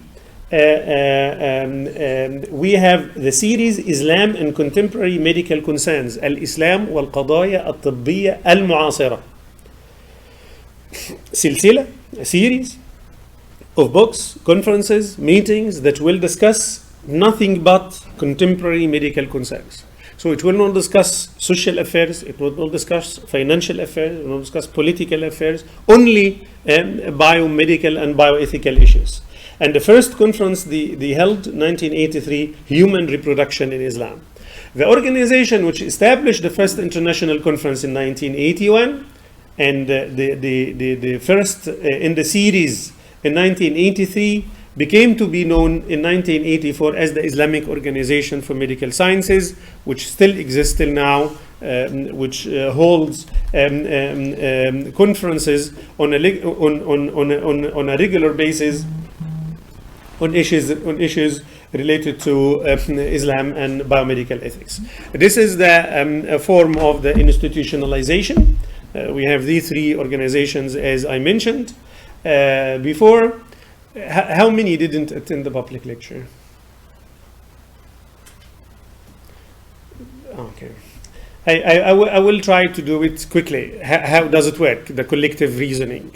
we have the series Islam and Contemporary Medical Concerns, Al-Islam wal-Qadaya al-Tibbiyya al-Mu'asira. Silsila, a series of books, conferences, meetings that will discuss nothing but contemporary medical concerns. So it will not discuss social affairs, it will not discuss financial affairs, it will not discuss political affairs, only biomedical and bioethical issues. And the first conference they held 1983, Human Reproduction in Islam. The organization which established the first international conference in 1981 and the first in the series in 1983 became to be known in 1984 as the Islamic Organization for Medical Sciences, which still exists till now, which holds conferences on a regular basis on issues related to Islam and biomedical ethics. This is the form of the institutionalization. We have these three organizations, as I mentioned before. How many didn't attend the public lecture? Okay. I will try to do it quickly. How does it work? The collective reasoning.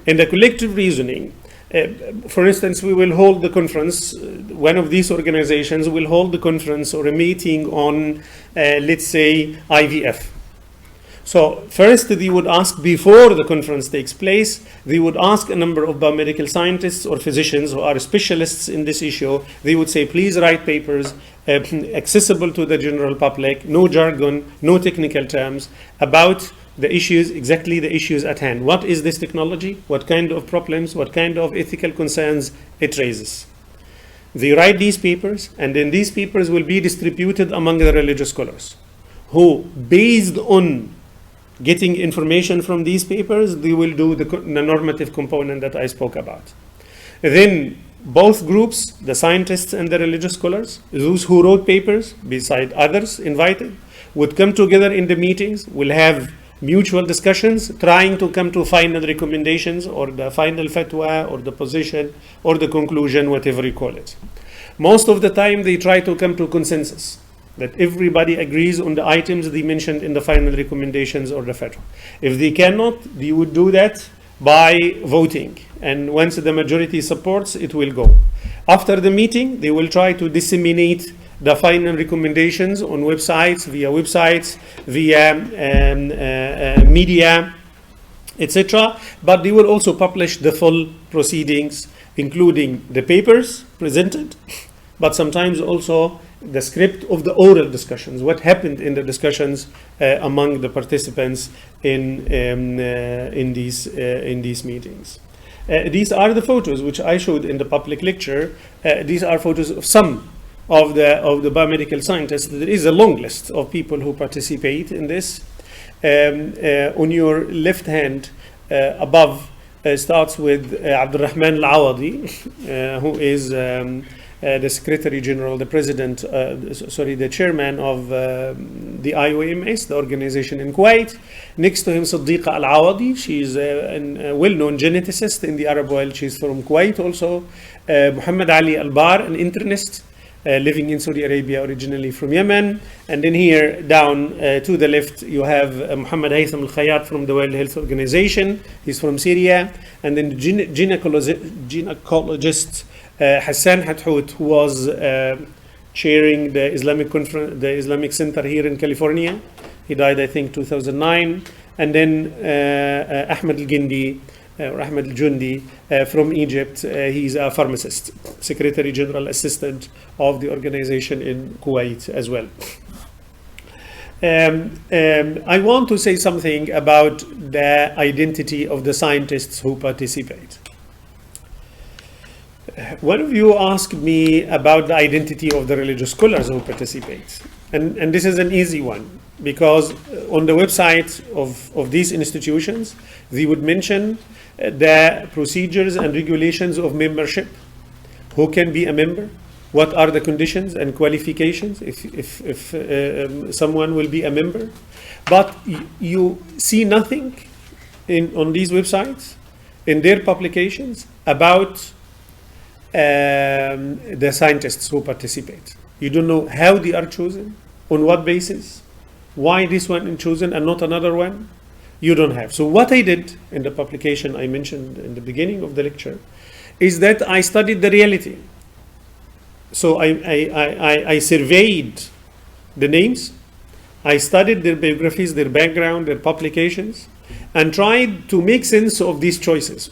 In the collective reasoning, for instance, we will hold the conference, one of these organizations will hold the conference or a meeting on, let's say, IVF. So first they would ask, before the conference takes place, they would ask a number of biomedical scientists or physicians who are specialists in this issue. They would say, please write papers accessible to the general public, no jargon, no technical terms, about the issues, exactly the issues at hand. What is this technology? What kind of problems, what kind of ethical concerns it raises? They write these papers, and then these papers will be distributed among the religious scholars, who, based on getting information from these papers, they will do the normative component that I spoke about. Then both groups, the scientists and the religious scholars, those who wrote papers, beside others invited, would come together in the meetings, will have mutual discussions, trying to come to final recommendations or the final fatwa or the position or the conclusion, whatever you call it. Most of the time they try to come to consensus, that everybody agrees on the items they mentioned in the final recommendations or the fatwa. If they cannot, they would do that by voting, and once the majority supports, it will go. After the meeting, they will try to disseminate the final recommendations on websites, via media, etc. But they will also publish the full proceedings, including the papers presented, but sometimes also the script of the oral discussions, what happened in the discussions among the participants in these meetings. These are the photos which I showed in the public lecture. These are photos of some of the biomedical scientists. There is a long list of people who participate in this. On your left hand above starts with Abdurrahman Al-Awadi, who is the Secretary General, the President, the Chairman of the IOMS, the organization in Kuwait. Next to him, Siddiqa Al-Awadi. She's a well-known geneticist in the Arab world. She's from Kuwait also. Mohamed Ghaly Al-Bar, an internist living in Saudi Arabia, originally from Yemen. And then here down to the left, you have Muhammad Haytham Al-Khayyat from the World Health Organization. He's from Syria. And then gynecologist Hassan Hathout, who was chairing the Islamic conference, the Islamic Center here in California. He died, I think, 2009. And then Ahmed Al-Gindi, or Ahmed Al-Jundi from Egypt. He's a pharmacist, Secretary General Assistant of the organization in Kuwait as well. I want to say something about the identity of the scientists who participate. One of you asked me about the identity of the religious scholars who participate. And this is an easy one, because on the website of these institutions, they would mention the procedures and regulations of membership, who can be a member, what are the conditions and qualifications if someone will be a member. But you see nothing on these websites, in their publications, about the scientists who participate. You don't know how they are chosen, on what basis, why this one is chosen and not another one. You don't have. So what I did in the publication I mentioned in the beginning of the lecture is that I studied the reality. So I surveyed the names, I studied their biographies, their background, their publications, and tried to make sense of these choices.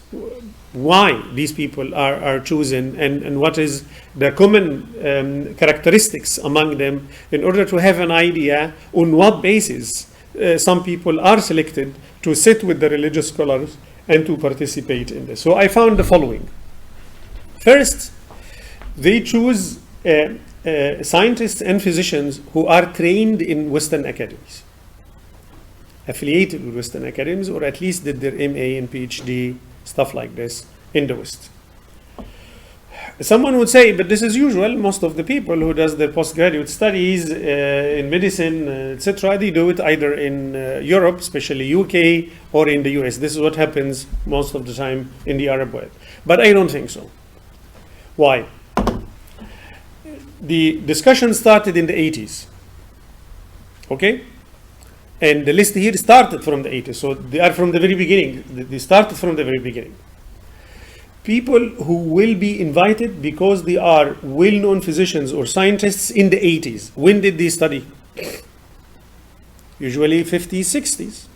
Why these people are chosen, and what is the common characteristics among them, in order to have an idea on what basis some people are selected to sit with the religious scholars and to participate in this. So I found the following. First, they choose scientists and physicians who are trained in Western academies, affiliated with Western academies, or at least did their MA and PhD, stuff like this, in the West. Someone would say, but this is usual. Most of the people who does their postgraduate studies in medicine, etc., they do it either in Europe, especially UK, or in the US. This is what happens most of the time in the Arab world. But I don't think so. Why? The discussion started in the 80s. Okay? And the list here started from the 80s. So they are from the very beginning. They started from the very beginning. People who will be invited because they are well-known physicians or scientists in the 80s. When did they study? Usually 50s, 60s.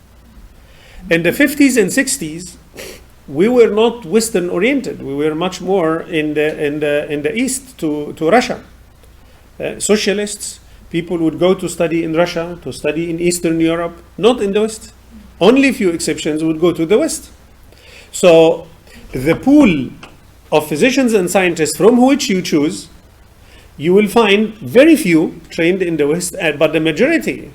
In the 50s and 60s, we were not Western oriented. We were much more in the East to Russia. Socialists, people would go to study in Russia, to study in Eastern Europe, not in the West. Only a few exceptions would go to the West. So the pool of physicians and scientists from which you choose, you will find very few trained in the West, but the majority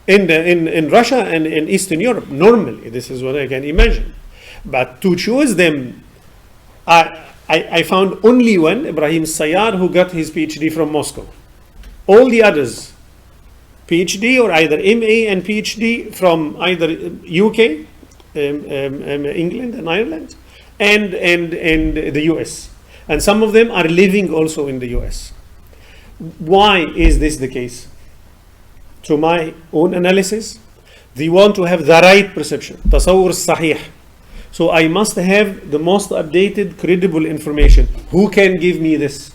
in Russia and in Eastern Europe. Normally, this is what I can imagine. But to choose them, I found only one, Ibrahim Sayyar, who got his PhD from Moscow. All the others, PhD or either MA and PhD from either UK, England and Ireland, and the US. And some of them are living also in the US. Why is this the case? To my own analysis, they want to have the right perception, تصور الصحيح. So I must have the most updated, credible information. Who can give me this?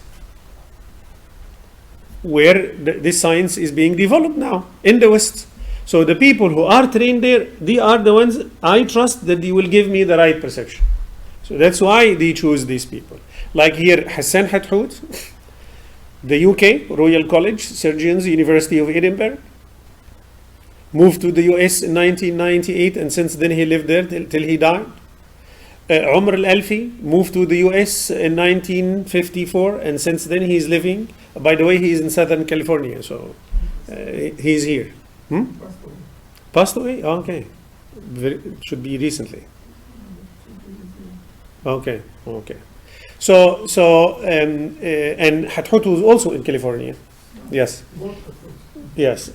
Where this science is being developed now in the West. So the people who are trained there, they are the ones I trust that they will give me the right perception. So that's why they choose these people. Like here, Hassan Hathout, the UK, Royal College, Surgeons, University of Edinburgh, moved to the US in 1998, and since then he lived there till he died. Umar al-Alfi moved to the US in 1954, and since then he is living. By the way, he is in Southern California, so he's here. Passed away? Oh, okay. Should be recently. Okay. So and Hathout was also in California. Yes. Yes.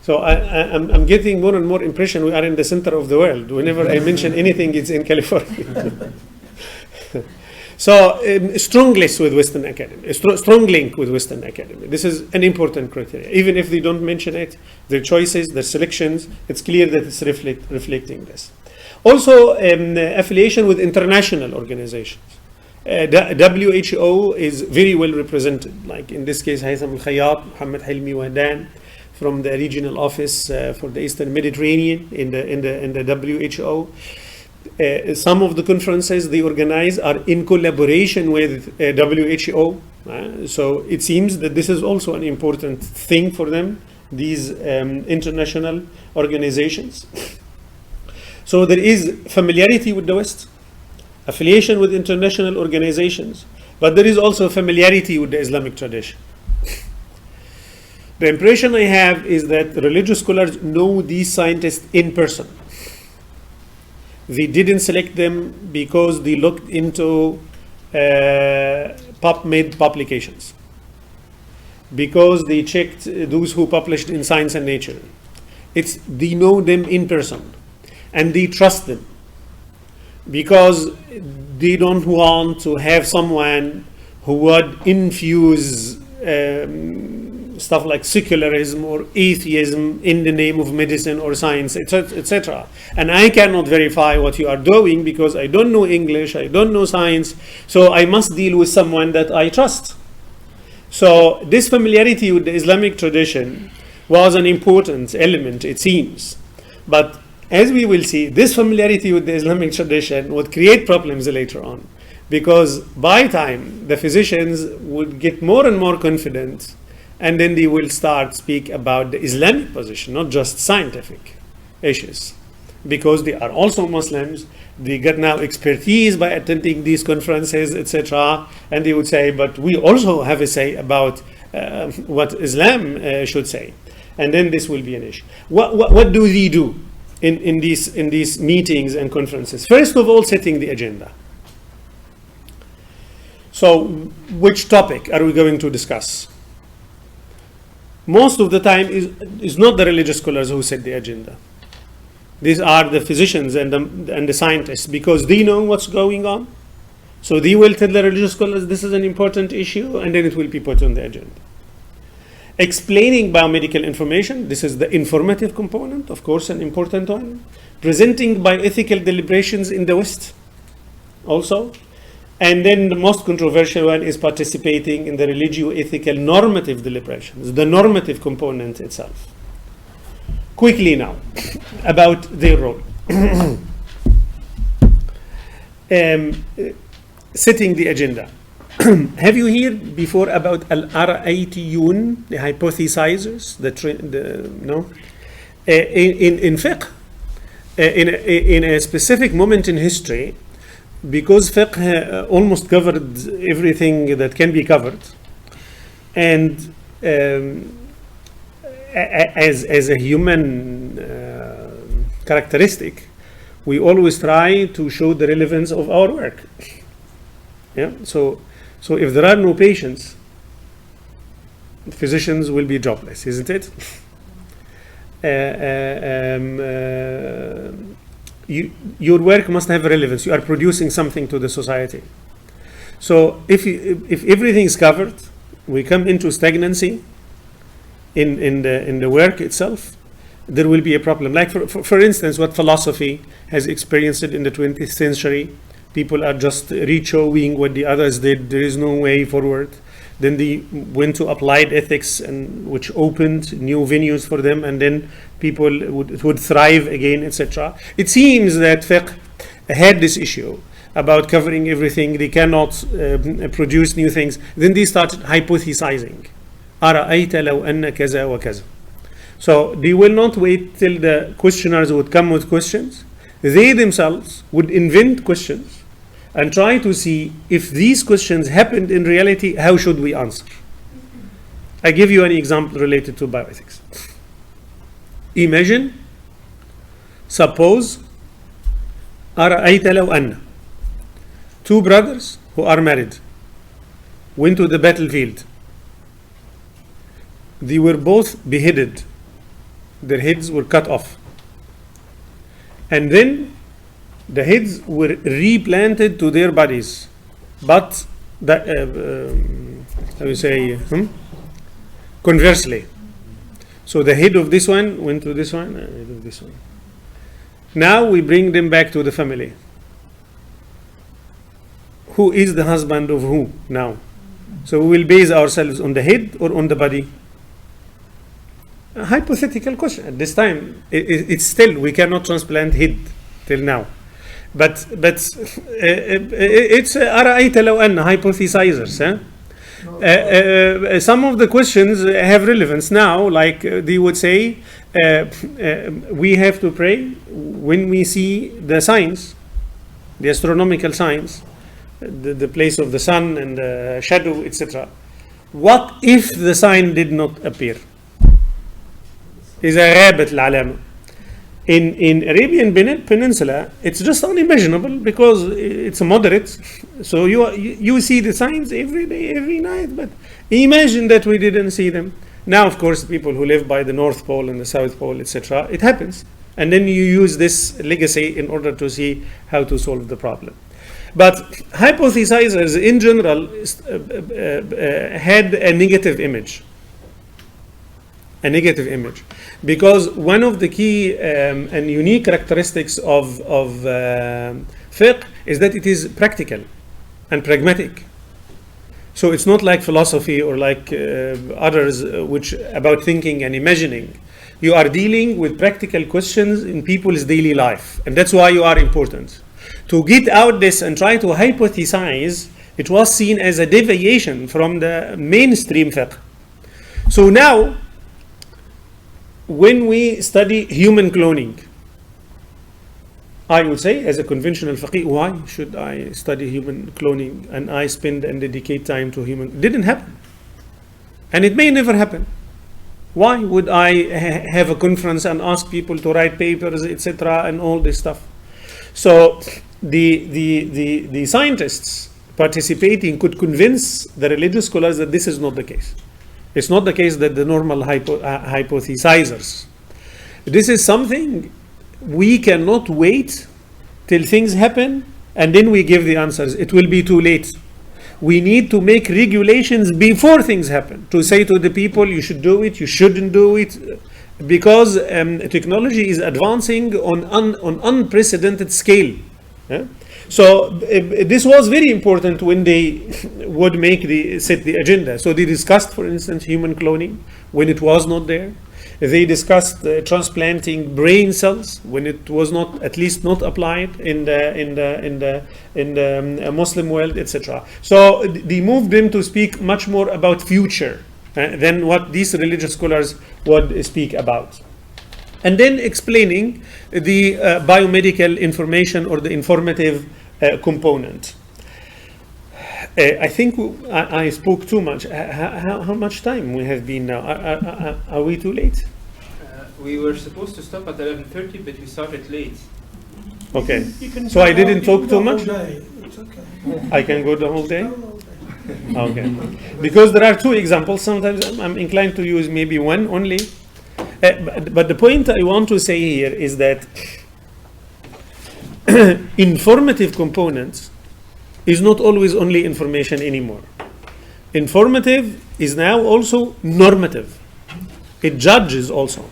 So I'm getting more and more impression we are in the center of the world. Whenever I mention anything, it's in California. So strong link with Western academy. Strong link with Western academy. This is an important criteria. Even if they don't mention it, their choices, their selections, it's clear that it's reflecting this. Also, affiliation with international organizations. The WHO is very well represented. Like in this case, Haytham al-Khayyat, Mohammed Hilmi Wahdan, from the regional office for the Eastern Mediterranean in the WHO. Some of the conferences they organize are in collaboration with WHO. So it seems that this is also an important thing for them, these international organizations. So there is familiarity with the West, affiliation with international organizations, but there is also familiarity with the Islamic tradition. The impression I have is that religious scholars know these scientists in person. They didn't select them because they looked into PubMed publications, because they checked those who published in Science and Nature. They know them in person, and they trust them, because they don't want to have someone who would infuse stuff like secularism or atheism in the name of medicine or science, etc. And I cannot verify what you are doing because I don't know English, I don't know science, so I must deal with someone that I trust. So this familiarity with the Islamic tradition was an important element, it seems. But as we will see, this familiarity with the Islamic tradition would create problems later on, because by time the physicians would get more and more confident, and then they will start speak about the Islamic position, not just scientific issues, because they are also Muslims. They get now expertise by attending these conferences, etc. And they would say, but we also have a say about what Islam should say. And then this will be an issue. What do they do in these meetings and conferences? First of all, setting the agenda. So which topic are we going to discuss? Most of the time is not the religious scholars who set the agenda. These are the physicians and the scientists, because they know what's going on. So they will tell the religious scholars this is an important issue, and then it will be put on the agenda. Explaining biomedical information, this is the informative component, of course, an important one. Presenting bioethical deliberations in the West also. And then the most controversial one is participating in the religio-ethical normative deliberations, the normative component itself. Quickly now, about their role. Setting the agenda. Have you heard before about al-ara'aytiyun, the hypothesizers, no? In fiqh, in a specific moment in history, because fiqh almost covered everything that can be covered, and as a human characteristic, we always try to show the relevance of our work. Yeah. So if there are no patients, physicians will be jobless, isn't it? Your work must have relevance. You are producing something to the society. So if everything is covered, we come into stagnancy in the work itself. There will be a problem. Like for instance, what philosophy has experienced in the 20th century. People are just re-showing what the others did. There is no way forward. Then they went to applied ethics, and which opened new venues for them, and then people would thrive again, etc. It seems that fiqh had this issue about covering everything. They cannot produce new things. Then they started hypothesizing. أرأيت لو أن كذا وكذا. So they will not wait till the questioners would come with questions. They themselves would invent questions and try to see if these questions happened in reality, how should we answer? I give you an example related to bioethics. Imagine, suppose, أرأيت لو أن two brothers who are married went to the battlefield. They were both beheaded. Their heads were cut off. And then the heads were replanted to their bodies. But, conversely. So the head of this one went to this one, and the head of this one. Now we bring them back to the family. Who is the husband of who now? So we will base ourselves on the head or on the body? A hypothetical question. At this time, it's still, we cannot transplant head till now. But it's أرأيت لو أن hypothesizers. Some of the questions have relevance now, like they would say, we have to pray when we see the signs, the astronomical signs, the place of the sun and the shadow, etc. What if the sign did not appear? إذا غابت العلامة. In Arabian Peninsula, it's just unimaginable because it's moderate. So you see the signs every day, every night. But imagine that we didn't see them. Now, of course, people who live by the North Pole and the South Pole, etc., it happens. And then you use this legacy in order to see how to solve the problem. But hypothesizers in general had a negative image. A negative image, because one of the key and unique characteristics of fiqh is that it is practical and pragmatic. So it's not like philosophy or like others which about thinking and imagining. You are dealing with practical questions in people's daily life, and that's why you are important. To get out this and try to hypothesize, it was seen as a deviation from the mainstream fiqh. So now, when we study human cloning, I would say, as a conventional faqih, why should I study human cloning and I spend and dedicate time to human? It didn't happen. And it may never happen. Why would I have a conference and ask people to write papers, etc., and all this stuff? So the scientists participating could convince the religious scholars that this is not the case. It's not the case that the normal hypothesizers. This is something we cannot wait till things happen and then we give the answers. It will be too late. We need to make regulations before things happen, to say to the people, you should do it, you shouldn't do it, because technology is advancing on unprecedented scale. Yeah? So this was very important when they would set the agenda. So they discussed, for instance, human cloning when it was not there. They discussed transplanting brain cells when it was not, at least not applied in the Muslim world, etc. So they moved them to speak much more about future than what these religious scholars would speak about. And then explaining the biomedical information or the informative component. I think I spoke too much. How much time we have been now? Are we too late? We were supposed to stop at 11:30, but we started late. Okay. So I didn't talk too much? It's okay. I can go the whole day? Okay. Because there are two examples. Sometimes I'm inclined to use maybe one only. But the point I want to say here is that informative components is not always only information anymore. Informative is now also normative. It judges also.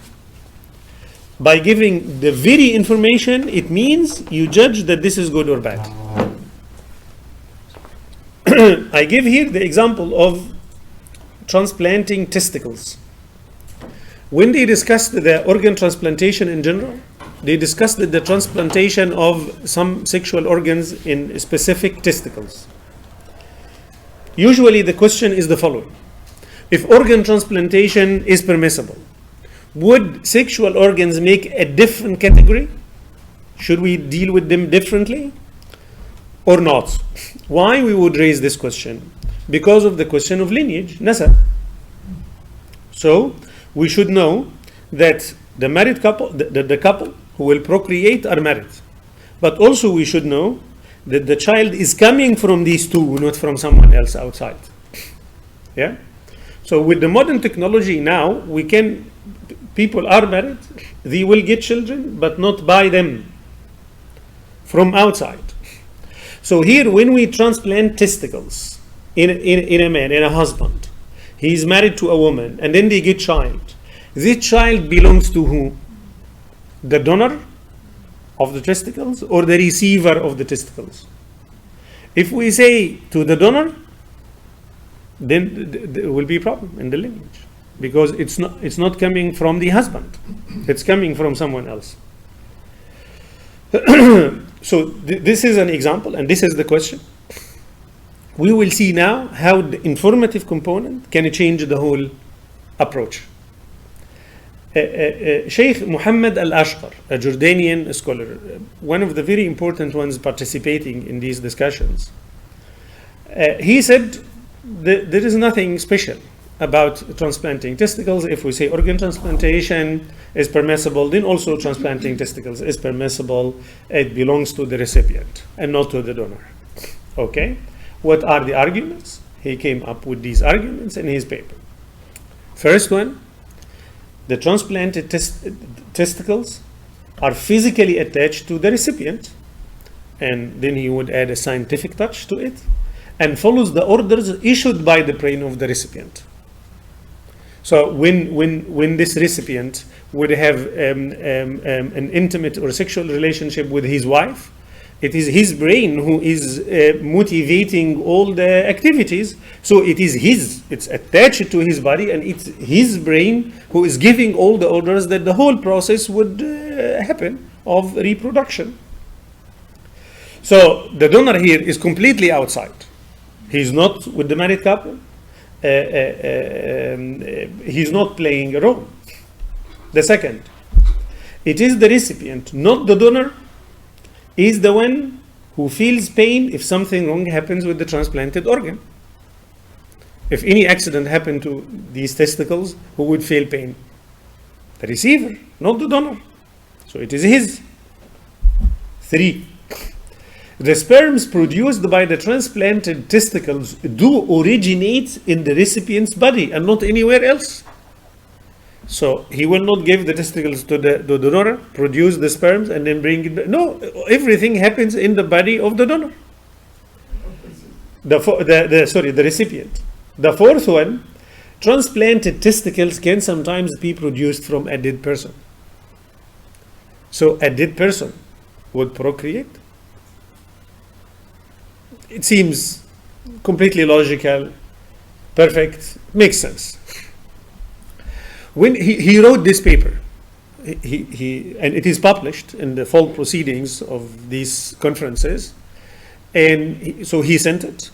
By giving the very information, it means you judge that this is good or bad. I give here the example of transplanting testicles. When they discussed the organ transplantation in general, they discussed the transplantation of some sexual organs in specific testicles. Usually the question is the following. If organ transplantation is permissible, would sexual organs make a different category? Should we deal with them differently or not? Why we would raise this question? Because of the question of lineage, nasab. So we should know that the married couple, the couple who will procreate are married. But also we should know that the child is coming from these two, not from someone else outside. Yeah? So with the modern technology now, people are married, they will get children, but not by them, from outside. So here, when we transplant testicles in a man, in a husband, he is married to a woman, and then they get child. This child belongs to who? The donor of the testicles or the receiver of the testicles? If we say to the donor, then there will be a problem in the lineage, because it's not coming from the husband, it's coming from someone else. So this is an example, and this is the question. We will see now how the informative component can change the whole approach. Sheikh Mohamed Al-Ashqar, a Jordanian scholar, one of the very important ones participating in these discussions, he said that there is nothing special about transplanting testicles. If we say organ transplantation is permissible, then also transplanting testicles is permissible. It belongs to the recipient and not to the donor. Okay? What are the arguments? He came up with these arguments in his paper. First one, the transplanted testicles are physically attached to the recipient, and then he would add a scientific touch to it, and follows the orders issued by the brain of the recipient. So when this recipient would have an intimate or sexual relationship with his wife, It is his brain who is motivating all the activities. So it is his, it's attached to his body, and it's his brain who is giving all the orders that the whole process would happen of reproduction. So the donor here is completely outside. He's not with the married couple. He's not playing a role. The second, it is the recipient, not the donor, is the one who feels pain if something wrong happens with the transplanted organ. If any accident happened to these testicles, who would feel pain? The receiver, not the donor. So it is his. 3. The sperms produced by the transplanted testicles do originate in the recipient's body and not anywhere else. So he will not give the testicles to the donor, produce the sperms, and then bring it back. No, everything happens in the body of the donor. The recipient. The fourth one, transplanted testicles can sometimes be produced from a dead person. So a dead person would procreate. It seems completely logical, perfect, makes sense. When he wrote this paper, and it is published in the fall proceedings of these conferences, and so he sent it,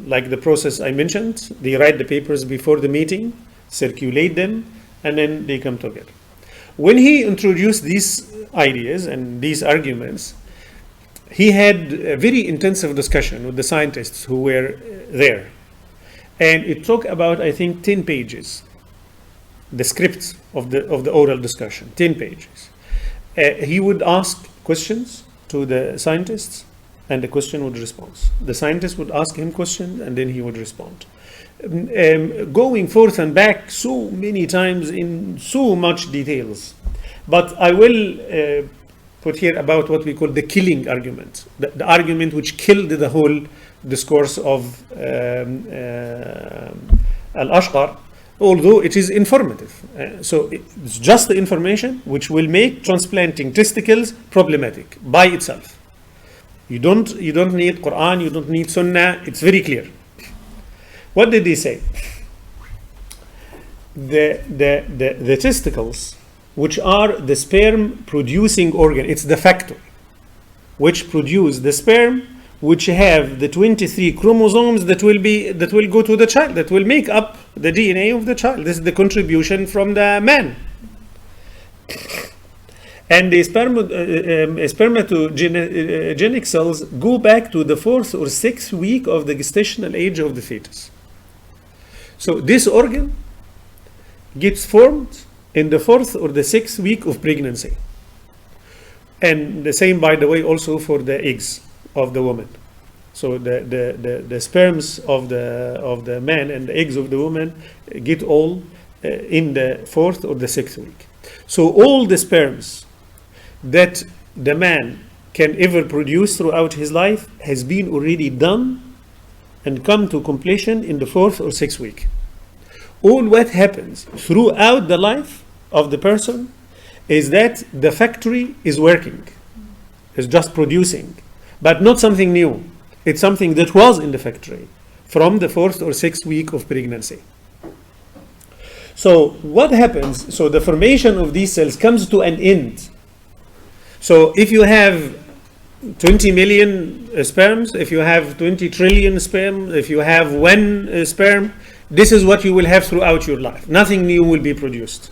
like the process I mentioned. They write the papers before the meeting, circulate them, and then they come together. When he introduced these ideas and these arguments, he had a very intensive discussion with the scientists who were there, and it took about, I think, 10 pages. The script of the oral discussion, 10 pages. He would ask questions to the scientists, and the question would respond. The scientist would ask him questions, and then he would respond. Going forth and back so many times in so much details. But I will put here about what we call the killing argument, the argument which killed the whole discourse of Al-Ashqar, although it is informative. So it's just the information which will make transplanting testicles problematic by itself. You don't need Quran, you don't need Sunnah, it's very clear. What did they say? The testicles, which are the sperm producing organ, it's the factor which produce the sperm, which have the 23 chromosomes that will go to the child, that will make up the DNA of the child. This is the contribution from the man. And the spermatogenic cells go back to the 4th or 6th week of the gestational age of the fetus. So this organ gets formed in the 4th or the 6th week of pregnancy. And the same, by the way, also for the eggs of the woman. So the sperms of the man and the eggs of the woman get all in the 4th or the 6th week. So all the sperms that the man can ever produce throughout his life has been already done and come to completion in the 4th or 6th week. All what happens throughout the life of the person is that the factory is working, is just producing, but not something new. It's something that was in the factory from the 4th or 6th week of pregnancy. So what happens? So the formation of these cells comes to an end. So if you have 20 million sperms, if you have 20 trillion sperm, if you have one sperm, this is what you will have throughout your life. Nothing new will be produced.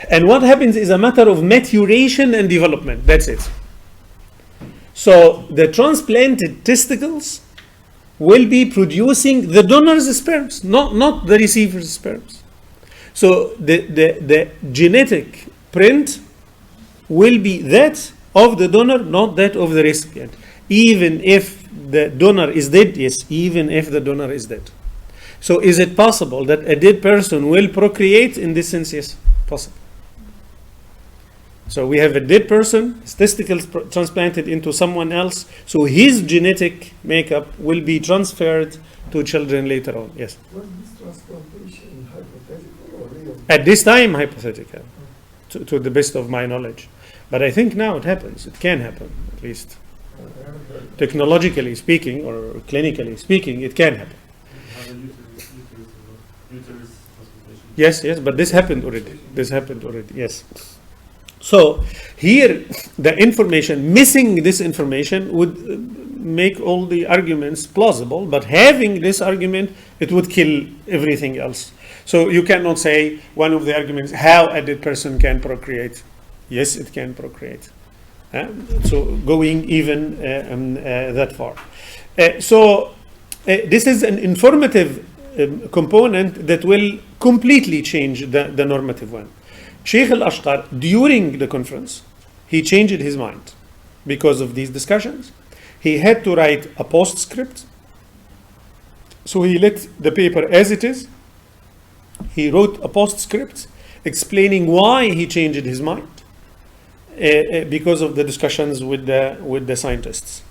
And what happens is a matter of maturation and development. That's it. So the transplanted testicles will be producing the donor's sperms, not the receiver's sperms. So the genetic print will be that of the donor, not that of the recipient. Even if the donor is dead, yes, even if the donor is dead. So is it possible that a dead person will procreate? In this sense, yes, possible. So we have a dead person, his testicles transplanted into someone else, so his genetic makeup will be transferred to children later on. Yes? Was this transplantation hypothetical or real? At this time, hypothetical, to the best of my knowledge. But I think now it happens. It can happen, at least. Technologically speaking, or clinically speaking, it can happen. Yes, but this happened already. Yes. So here, the information, missing this information would make all the arguments plausible, but having this argument, it would kill everything else. So you cannot say one of the arguments, how a dead person can procreate. Yes, it can procreate. So going even that far. So this is an informative component that will completely change the normative one. Sheikh al-Ashqar, during the conference, he changed his mind because of these discussions. He had to write a postscript. So he let the paper as it is. He wrote a postscript explaining why he changed his mind because of the discussions with the scientists.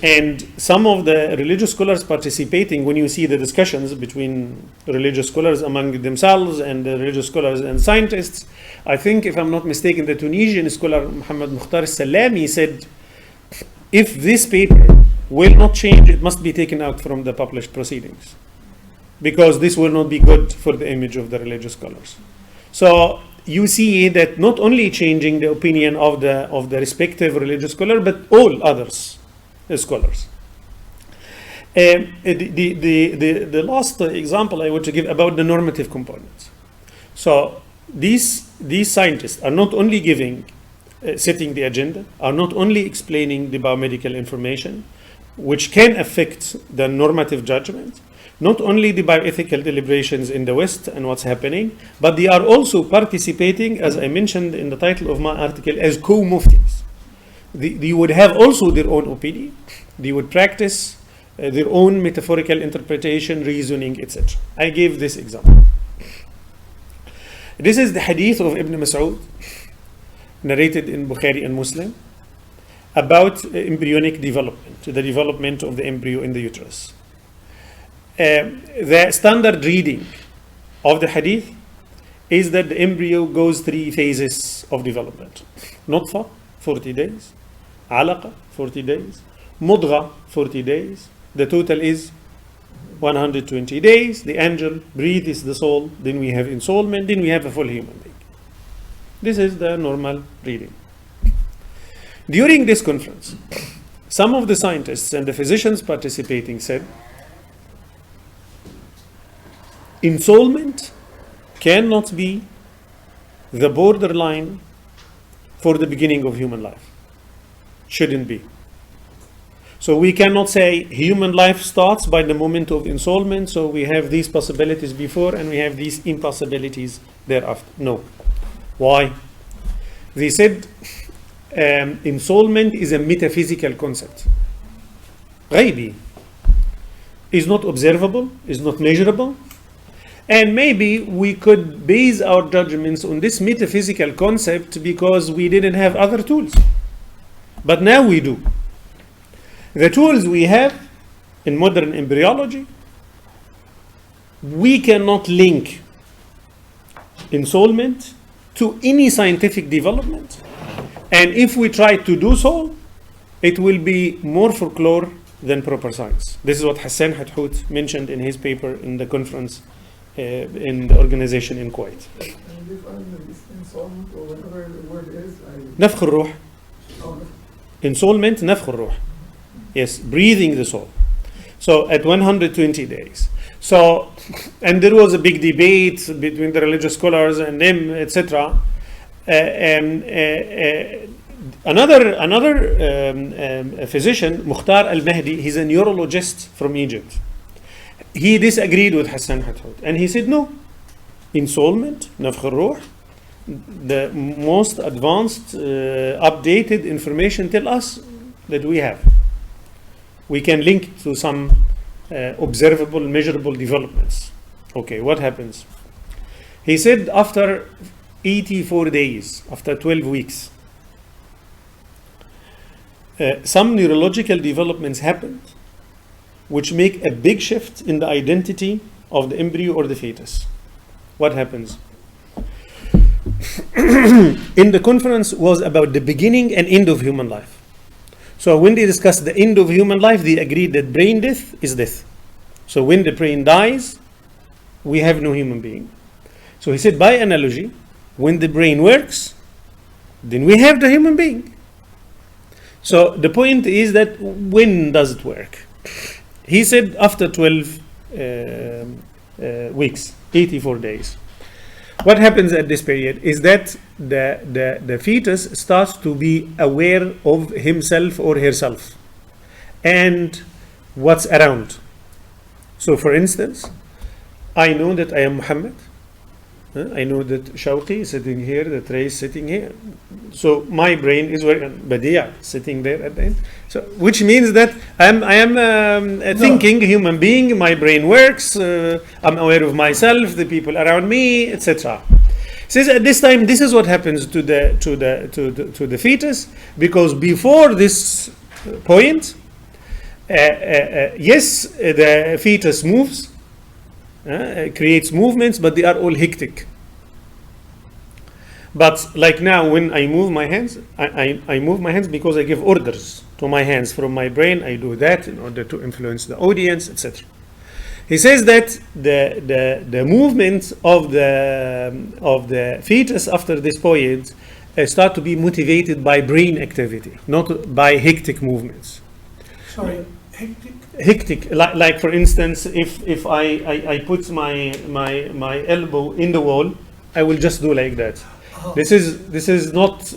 And some of the religious scholars participating, when you see the discussions between religious scholars among themselves and the religious scholars and scientists, I think, if I'm not mistaken, the Tunisian scholar Mohamed Ghaly said, if this paper will not change, it must be taken out from the published proceedings, because this will not be good for the image of the religious scholars. So you see that not only changing the opinion of the respective religious scholar, but all others. Scholars. The last example I want to give about the normative components. So these scientists are not only setting the agenda, are not only explaining the biomedical information, which can affect the normative judgment, not only the bioethical deliberations in the West and what's happening, but they are also participating, as I mentioned in the title of my article, as co-muftis. They would have also their own opinion. They would practice their own metaphorical interpretation, reasoning, etc. I gave this example. This is the hadith of Ibn Mas'ud, narrated in Bukhari and Muslim, about embryonic development, the development of the embryo in the uterus. The standard reading of the hadith is that the embryo goes 3 phases of development. Nutfa, 40 days. Alaqa, 40 days. Mudgha, 40 days. The total is 120 days. The angel breathes the soul. Then we have ensoulment. Then we have a full human being. This is the normal reading. During this conference, some of the scientists and the physicians participating said, ensoulment cannot be the borderline for the beginning of human life. Shouldn't be. So we cannot say human life starts by the moment of ensoulment, so we have these possibilities before and we have these impossibilities thereafter. No. Why? They said ensoulment is a metaphysical concept. Ghaibi is not observable, is not measurable, and maybe we could base our judgments on this metaphysical concept because we didn't have other tools. But now we do. The tools we have in modern embryology, we cannot link ensoulment to any scientific development. And if we try to do so, it will be more folklore than proper science. This is what Hassan Hathout mentioned in his paper in the conference in the organization in Kuwait. And define this ensoulment or whatever the word is. نفخ الروح. Ensoulment, نفخ الروح. Yes, breathing the soul. So at 120 days. So, and there was a big debate between the religious scholars and them, etc. Another physician, Mukhtar al-Mahdi, he's a neurologist from Egypt. He disagreed with Hassan Hathout, and he said no. Ensoulment, nafkh al-ruh, the most advanced, updated information tell us that we have. We can link to some observable, measurable developments. Okay, what happens? He said after 84 days, after 12 weeks, some neurological developments happened which make a big shift in the identity of the embryo or the fetus. What happens? in the conference was about the beginning and end of human life. So when they discussed the end of human life, they agreed that brain death is death. So when the brain dies, we have no human being. So he said, by analogy, when the brain works, then we have the human being. So the point is that when does it work? He said after 12 weeks, 84 days. What happens at this period is that the fetus starts to be aware of himself or herself and what's around. So for instance, I know that I am Muhammad. I know that Chauki is sitting here, that Ray is sitting here. So my brain is working, Badia sitting there at the end. So which means that I am a thinking human being. My brain works. I'm aware of myself, the people around me, etc. Says at this time, this is what happens to the fetus, because before this point, yes, the fetus moves. Creates movements, but they are all hectic. But like now, when I move my hands, I move my hands because I give orders to my hands from my brain. I do that in order to influence the audience, etc. He says that the movements of the fetus after this point start to be motivated by brain activity, not by hectic movements. Sorry, hectic? Hectic, like for instance, if I put my elbow in the wall, I will just do like that. Oh. This is not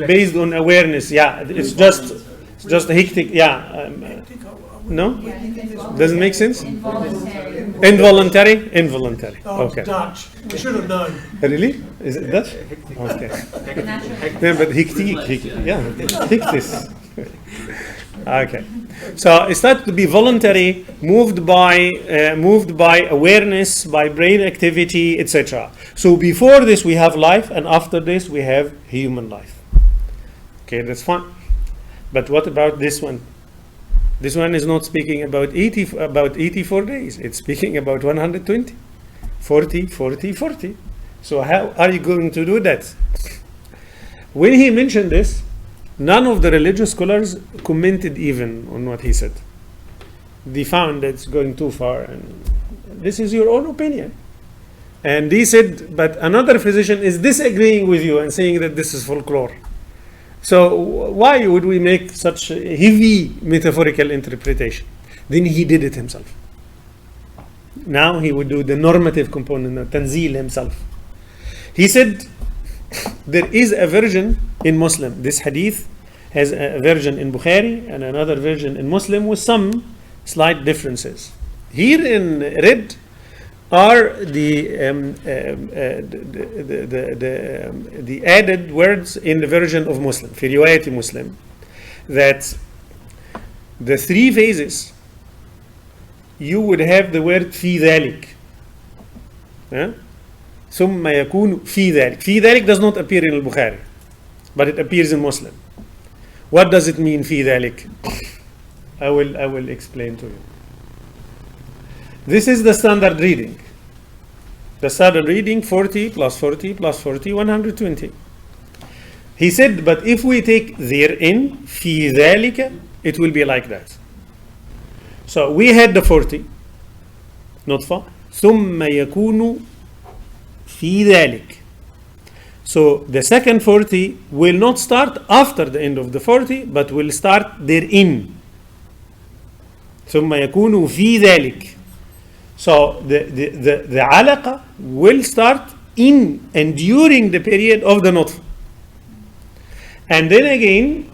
based on awareness. Yeah, it's just hectic. Yeah, no, doesn't make sense. Involuntary. Oh, Okay. Dutch. We should have known. Really? Is it Dutch? Okay. Yeah, but hectic. Yeah, hectic. Okay. So it starts to be voluntary, moved by awareness, by brain activity, etc. So before this we have life, and after this we have human life. Okay, that's fine. But what about this one? This one is not speaking about 84 days. It's speaking about 120, 40. So how are you going to do that? When he mentioned this, none of the religious scholars commented even on what he said. They found that it's going too far, and this is your own opinion. And he said, but another physician is disagreeing with you and saying that this is folklore. So why would we make such a heavy metaphorical interpretation? Then he did it himself. Now he would do the normative component of Tanzil himself. He said, there is a version in Muslim. This hadith has a version in Bukhari and another version in Muslim with some slight differences. Here in red are the added words in the version of Muslim, في رواية Muslim, that the three phases you would have the word في ذلك. ثم يكون في ذلك. في ذلك does not appear in al-Bukhari, but it appears in Muslim. What does it mean في ذلك? I will explain to you. This is the standard reading. The standard reading 40 plus 40 plus 40, 120. He said, but if we take therein في ذلك, it will be like that. So we had the 40 نطفة ثم يكون في ذلك. So the second 40 will not start after the end of the 40, but will start therein. ثم يكون في ذلك. So the alaqa will start in and during the period of the nutfa. And then again,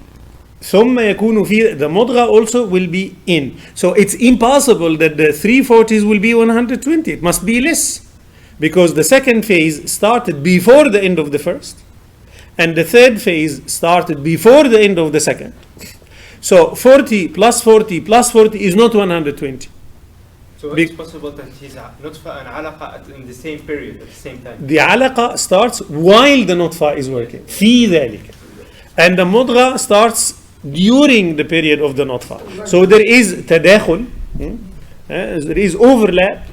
ثم يكون في, the mudgha also will be in. So it's impossible that the 340s will be 120. It must be less. Because the second phase started before the end of the first, and the third phase started before the end of the second. So 40 plus 40 plus 40 is not 120. So it's possible that he's nutfa and alaqa in the same period, at the same time. The alaqa starts while the nutfa is working. في ذلك. And the mudgha starts during the period of the nutfa. So there is tadakhul, there is overlap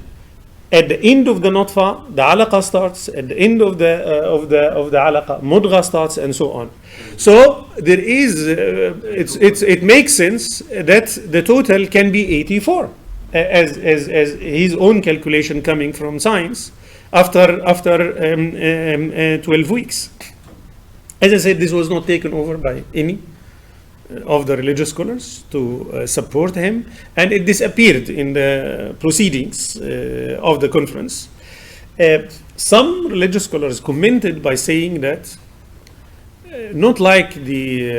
At the end of the nutfa, the alaqa starts. At the end of the alaqa, mudgha starts, and so on. So there is, it makes sense that the total can be 84, as his own calculation coming from science after 12 weeks. As I said, this was not taken over by any of the religious scholars to support him, and it disappeared in the proceedings of the conference. Some religious scholars commented by saying that, not like the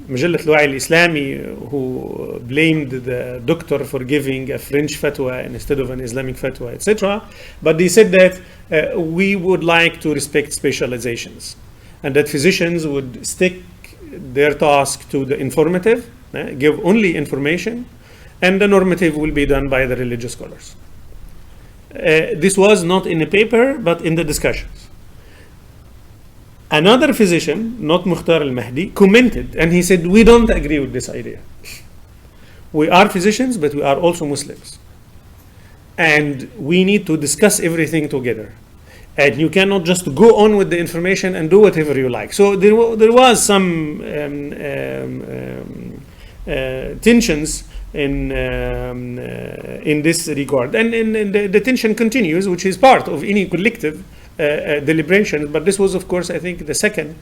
Majallat al-Wa'i al-Islami, who blamed the doctor for giving a French fatwa instead of an Islamic fatwa, etc., but they said that we would like to respect specializations, and that physicians would stick their task to the informative, give only information, and the normative will be done by the religious scholars. This was not in a paper, but in the discussions. Another physician, not Mukhtar al-Mahdi, commented, and he said, we don't agree with this idea. We are physicians, but we are also Muslims. And we need to discuss everything together. And you cannot just go on with the information and do whatever you like. So there was some tensions in this regard. And the tension continues, which is part of any collective deliberation. But this was, of course, I think, the second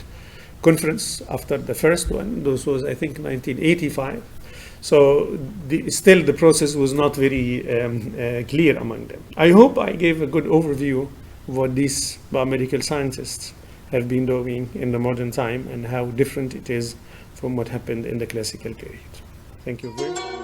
conference after the first one. This was, I think, 1985. So still the process was not very clear among them. I hope I gave a good overview of what these biomedical scientists have been doing in the modern time and how different it is from what happened in the classical period. Thank you very much.